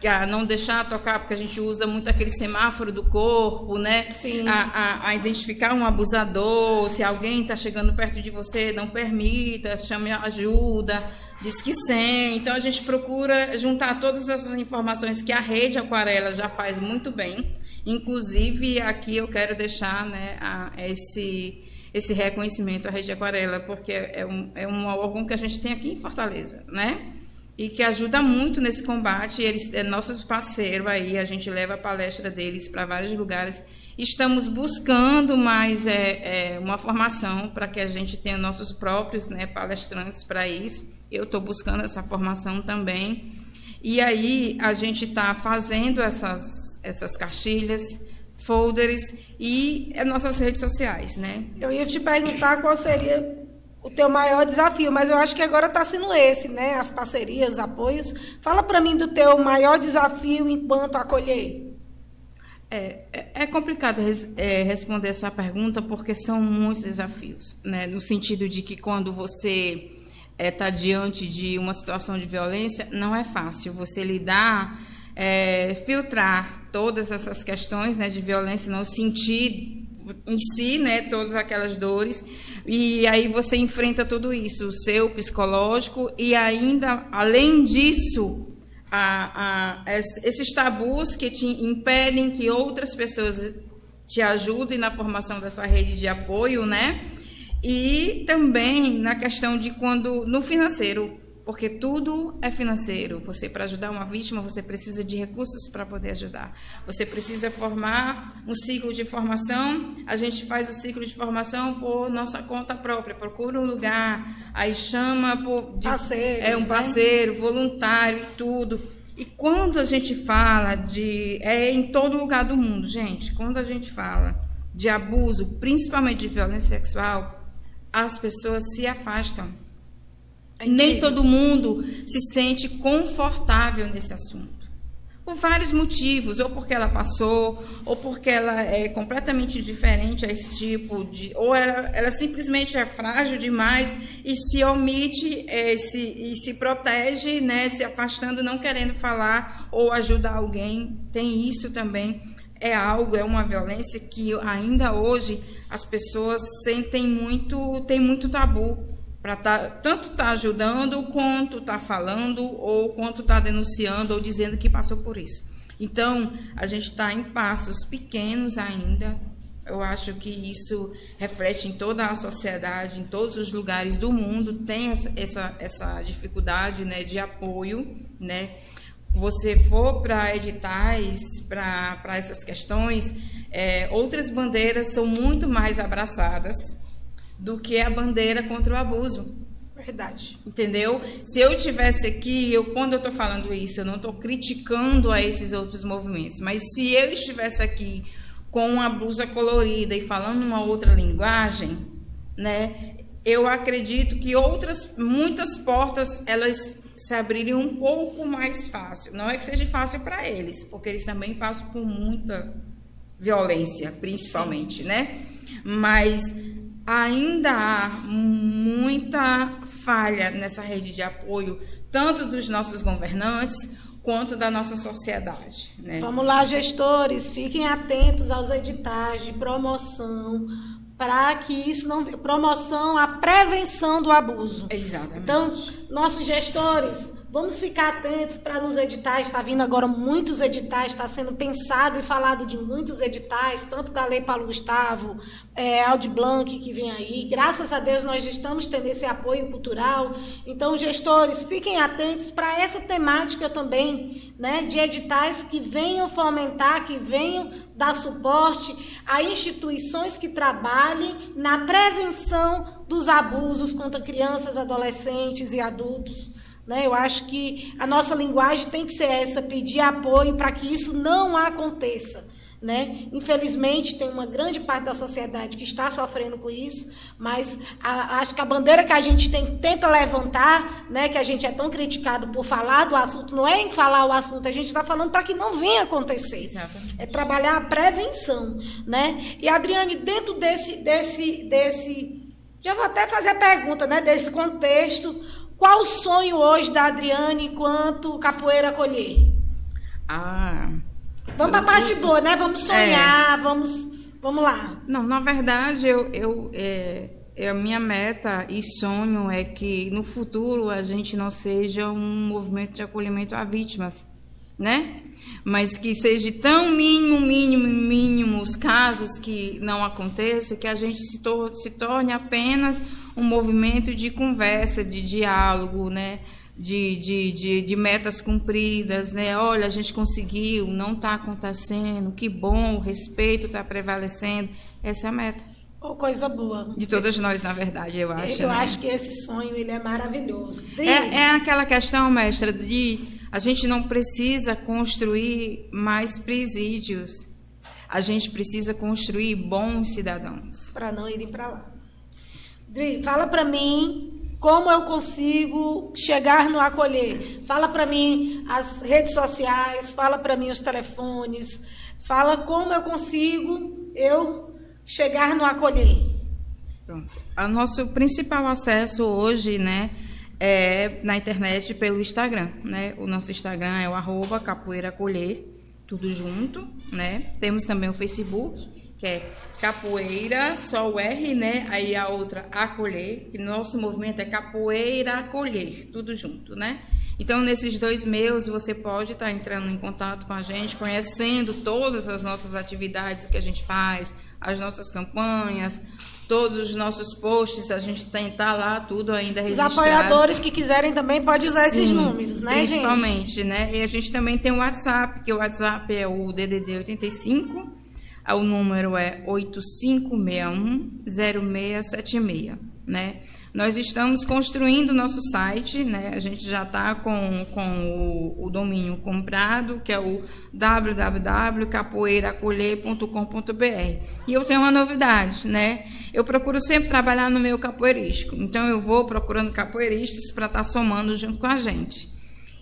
a não deixar tocar, porque a gente usa muito aquele semáforo do corpo, né? Sim. A identificar um abusador, se alguém está chegando perto de você, não permita, chame ajuda, diz que sim. Então, a gente procura juntar todas essas informações que a Rede Aquarela já faz muito bem. Inclusive, aqui eu quero deixar, né, esse reconhecimento à Rede Aquarela, porque é um órgão que a gente tem aqui em Fortaleza, né? E que ajuda muito nesse combate. Eles é nosso parceiro aí, a gente leva a palestra deles para vários lugares. Estamos buscando mais uma formação para que a gente tenha nossos próprios, né, palestrantes para isso. Eu estou buscando essa formação também. E aí a gente está fazendo essas cartilhas, folders e nossas redes sociais, né? Eu ia te perguntar qual seria o teu maior desafio, mas eu acho que agora está sendo esse, né? As parcerias, os apoios. Fala para mim do teu maior desafio enquanto acolher. É complicado responder essa pergunta, porque são muitos desafios, né? No sentido de que quando você está diante de uma situação de violência, não é fácil você lidar, filtrar todas essas questões, né, de violência, não sentir em si, né, todas aquelas dores, e aí você enfrenta tudo isso, o seu psicológico, e ainda, além disso, esses tabus que te impedem que outras pessoas te ajudem na formação dessa rede de apoio, né, e também na questão de no financeiro, porque tudo é financeiro. Você, para ajudar uma vítima, você precisa de recursos para poder ajudar. Você precisa formar um ciclo de formação. A gente faz o ciclo de formação por nossa conta própria. Procura um lugar, aí chama parceiros, um parceiro, né? Voluntário e tudo. E quando a gente fala em todo lugar do mundo, gente, quando a gente fala de abuso, principalmente de violência sexual, as pessoas se afastam. Nem todo mundo se sente confortável nesse assunto. Por vários motivos, ou porque ela passou, ou porque ela é completamente diferente a esse tipo ou ela simplesmente é frágil demais e se omite e se protege, né, se afastando, não querendo falar ou ajudar alguém. Tem isso também. É uma violência que ainda hoje as pessoas tem muito tabu. Tanto está ajudando, quanto está falando, ou quanto está denunciando, ou dizendo que passou por isso. Então, a gente está em passos pequenos ainda. Eu acho que isso reflete em toda a sociedade, em todos os lugares do mundo, tem essa dificuldade, né, de apoio, né? Você for para editais, para essas questões, outras bandeiras são muito mais abraçadas do que a bandeira contra o abuso. Verdade. Entendeu? Se eu tivesse aqui, quando eu estou falando isso, eu não estou criticando a esses outros movimentos, mas se eu estivesse aqui com uma blusa colorida e falando uma outra linguagem, né, eu acredito que muitas portas, elas se abririam um pouco mais fácil. Não é que seja fácil para eles, porque eles também passam por muita violência, principalmente, né? Mas ainda há muita falha nessa rede de apoio, tanto dos nossos governantes quanto da nossa sociedade, né? Vamos lá, gestores, fiquem atentos aos editais de promoção, para que isso não... Promoção à prevenção do abuso. Exatamente. Então, nossos gestores, vamos ficar atentos para nos editais, está vindo agora muitos editais, está sendo pensado e falado de muitos editais, tanto da Lei Paulo Gustavo, Aldir Blanc que vem aí, graças a Deus nós estamos tendo esse apoio cultural, então gestores, fiquem atentos para essa temática também, né, de editais que venham fomentar, que venham dar suporte a instituições que trabalhem na prevenção dos abusos contra crianças, adolescentes e adultos. Né? Eu acho que a nossa linguagem tem que ser essa, pedir apoio para que isso não aconteça. Né? Infelizmente, tem uma grande parte da sociedade que está sofrendo com isso, mas acho que a bandeira que a gente tenta levantar, né, que a gente é tão criticado por falar do assunto, não é em falar o assunto, a gente está falando para que não venha acontecer. Exatamente. É trabalhar a prevenção. Né? E, Adriane, dentro desse já vou até fazer a pergunta, né, desse contexto, qual o sonho hoje da Adriane enquanto Capoeira Acolher? Vamos para a parte boa, né? Vamos sonhar, vamos lá. Não, na verdade, a minha meta e sonho é que no futuro a gente não seja um movimento de acolhimento a vítimas, né? Mas que seja tão mínimo os casos que não aconteça, que a gente se torne apenas um movimento de conversa, de diálogo, né? De metas cumpridas, né? Olha, a gente conseguiu, não está acontecendo, que bom, o respeito está prevalecendo. Essa é a meta. Coisa boa. De todas nós, na verdade, eu acho. Eu acho que esse sonho ele é maravilhoso. É aquela questão, mestra, de a gente não precisa construir mais presídios. A gente precisa construir bons cidadãos. Para não irem para lá. Dri, fala para mim como eu consigo chegar no Acolher. Fala para mim as redes sociais, fala para mim os telefones, fala como eu consigo chegar no Acolher. Pronto. O nosso principal acesso hoje, né, é na internet pelo Instagram, né? O nosso Instagram é o @capoeiraacolher, tudo junto, né? Temos também o Facebook, que é Capoeira, só o R, né? Aí a outra, Acolher, que nosso movimento é Capoeira Acolher, tudo junto, né? Então, nesses 2 meios, você pode estar entrando em contato com a gente, conhecendo todas as nossas atividades, o que a gente faz, as nossas campanhas, todos os nossos posts, a gente está lá tudo ainda registrado. Os apoiadores que quiserem também podem usar esses números, né, principalmente, gente? Né? E a gente também tem o WhatsApp, que o WhatsApp é o DDD 85, o número é 8561-0676, né? Nós estamos construindo o nosso site, né? A gente já está com o domínio comprado, que é o www.capoeiraacolher.com.br. E eu tenho uma novidade, né? Eu procuro sempre trabalhar no meio capoeirístico, então eu vou procurando capoeiristas para estar somando junto com a gente.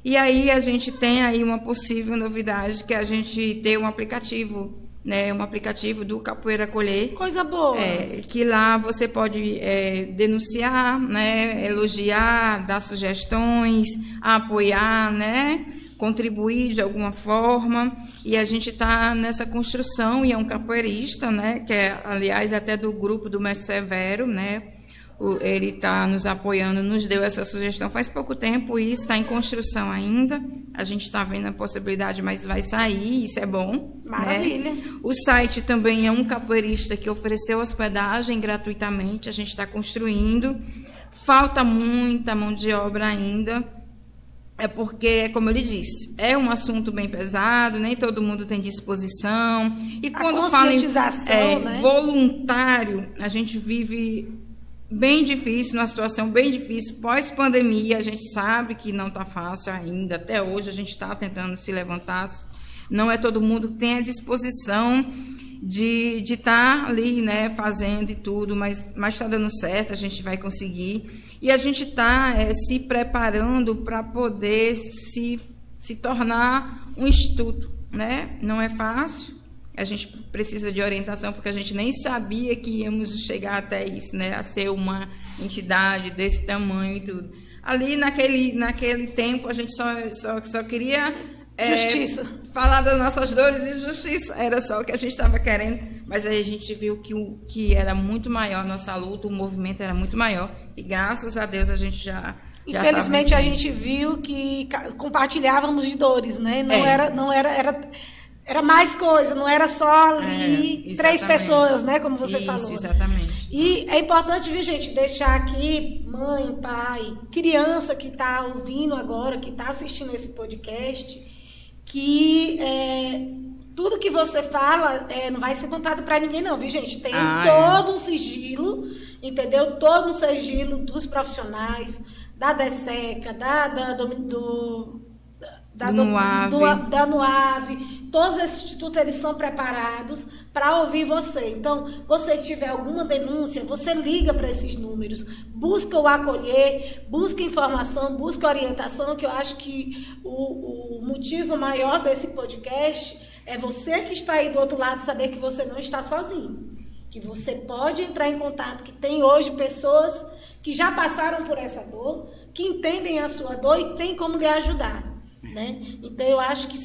E aí a gente tem aí uma possível novidade, que é a gente ter um aplicativo, né, um aplicativo do Capoeira Acolher. Coisa boa. Que lá você pode denunciar, né, elogiar, dar sugestões, apoiar, né, contribuir de alguma forma. E a gente está nessa construção, e é um capoeirista, né, que é, aliás, até do grupo do Mestre Severo, né, ele está nos apoiando, nos deu essa sugestão faz pouco tempo e está em construção ainda. A gente está vendo a possibilidade, mas vai sair, isso é bom. Maravilha. Né? O site também é um capoeirista que ofereceu hospedagem gratuitamente, a gente está construindo. Falta muita mão de obra ainda, porque, como ele disse, é um assunto bem pesado, nem todo mundo tem disposição. E quando fala em né? voluntário, a gente vive bem difícil, numa situação bem difícil, pós-pandemia, a gente sabe que não está fácil ainda, até hoje a gente está tentando se levantar, não é todo mundo que tem a disposição de estar ali, né, fazendo e tudo, mas está dando certo, a gente vai conseguir, e a gente está se preparando para poder se tornar um instituto, né? Não é fácil. A gente precisa de orientação, porque a gente nem sabia que íamos chegar até isso, né? A ser uma entidade desse tamanho e tudo. Ali, naquele tempo, a gente só queria justiça. Falar das nossas dores e justiça. Era só o que a gente estava querendo. Mas aí a gente viu que era muito maior a nossa luta, o movimento era muito maior. E, graças a Deus, a gente já Infelizmente a gente viu que compartilhávamos de dores, né? Era mais coisa, não era só ali 3 pessoas, né? Como você falou. Exatamente. E é importante, viu, gente, deixar aqui, mãe, pai, criança que está ouvindo agora, que está assistindo esse podcast, que tudo que você fala não vai ser contado para ninguém, não, viu, gente? Tem todo um sigilo, entendeu? Todo um sigilo dos profissionais, da DESECA, da NUAV, todos esses institutos, eles são preparados para ouvir você. Então, você que tiver alguma denúncia, você liga para esses números, busca o acolher, busca informação, busca orientação, que eu acho que o motivo maior desse podcast é você que está aí do outro lado saber que você não está sozinho, que você pode entrar em contato, que tem hoje pessoas que já passaram por essa dor, que entendem a sua dor e tem como lhe ajudar. Né? Então eu acho que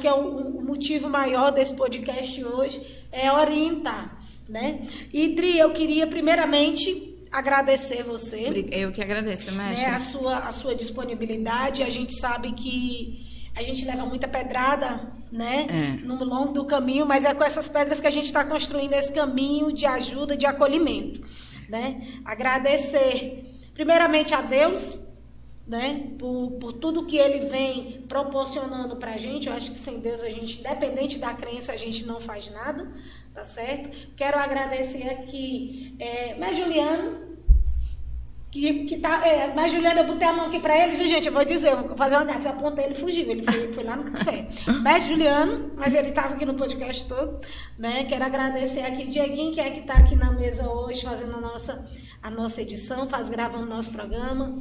é o motivo maior desse podcast hoje é orientar, né? E Dri, eu queria primeiramente agradecer você. Eu que agradeço, mestre. Né? A sua disponibilidade. A gente sabe que a gente leva muita pedrada, né? No longo do caminho, mas é com essas pedras que a gente está construindo esse caminho de ajuda, de acolhimento, né? Agradecer primeiramente a Deus, né, por tudo que ele vem proporcionando para a gente. Eu acho que sem Deus a gente, independente da crença, a gente não faz nada, tá certo? Quero agradecer aqui Mas Juliano, que tá, mas Juliano, eu botei a mão aqui para ele, viu, gente? Eu vou dizer, eu vou fazer uma gafe, eu apontei, ele fugiu, ele foi lá no café. Mas Juliano, mas ele estava aqui no podcast todo, né? Quero agradecer aqui o Dieguinho, que é que está aqui na mesa hoje, fazendo a nossa edição, gravando o nosso programa.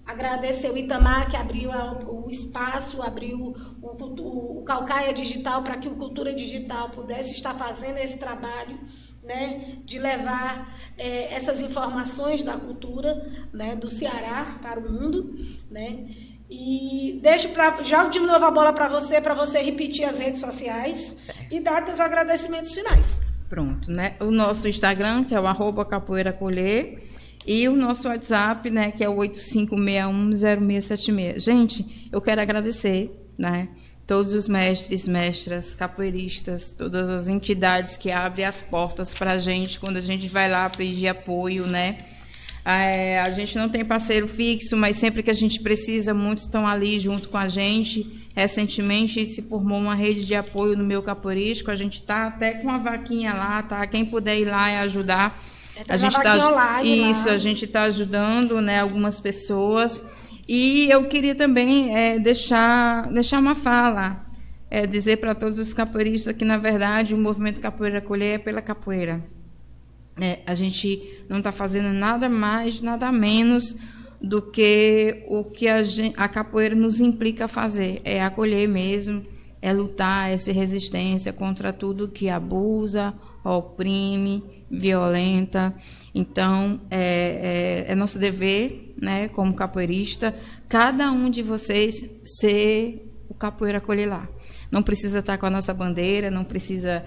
Agradecer o Itamar, que abriu o espaço, abriu o Calcaia Digital para que o Cultura Digital pudesse estar fazendo esse trabalho, né, de levar essas informações da cultura, né, do Ceará para o mundo, né? E jogo de novo a bola para você repetir as redes sociais, certo, e dar teus agradecimentos finais. Pronto, né? O nosso Instagram, que é o @capoeiracolher, e o nosso WhatsApp, né, que é o 85610676. Gente, eu quero agradecer, né, todos os mestres, mestras, capoeiristas, todas as entidades que abrem as portas para a gente quando a gente vai lá pedir apoio, né? A gente não tem parceiro fixo, mas sempre que a gente precisa, muitos estão ali junto com a gente. Recentemente se formou uma rede de apoio no Meu Capoeirístico. A gente está até com uma vaquinha lá, tá? Quem puder ir lá e ajudar. A gente a gente está ajudando, né, algumas pessoas. E eu queria também deixar uma fala, dizer para todos os capoeiristas que, na verdade, o movimento Capoeira Acolher é pela capoeira. A gente não está fazendo nada mais, nada menos do que o que a capoeira nos implica a fazer. É acolher mesmo, é lutar, é ser resistência contra tudo que abusa, oprime, violenta. Então, é nosso dever, né, como capoeirista, cada um de vocês ser o Capoeira Acolher lá. Não precisa estar com a nossa bandeira, não precisa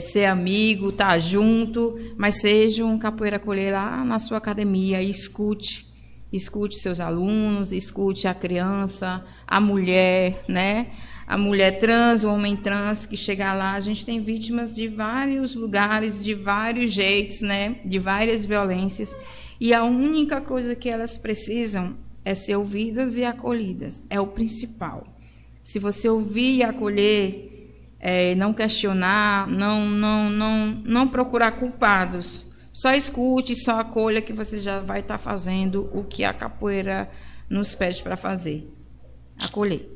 ser amigo, estar junto, mas seja um Capoeira Acolher lá na sua academia e escute seus alunos, escute a criança, a mulher, né? A mulher trans, o homem trans que chega lá. A gente tem vítimas de vários lugares, de vários jeitos, né? De várias violências. E a única coisa que elas precisam é ser ouvidas e acolhidas. É o principal. Se você ouvir e acolher, não questionar, não procurar culpados, só escute, só acolha, que você já vai estar fazendo o que a capoeira nos pede para fazer. Acolher.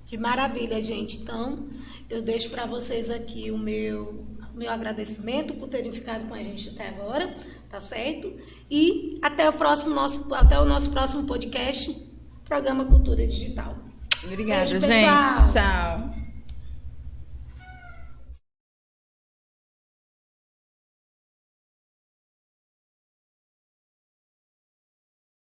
Que maravilha, gente. Então, eu deixo para vocês aqui o meu agradecimento por terem ficado com a gente até agora, tá certo? E até o nosso próximo podcast, programa Cultura Digital. Obrigada, beijo, gente. pessoal. Tchau.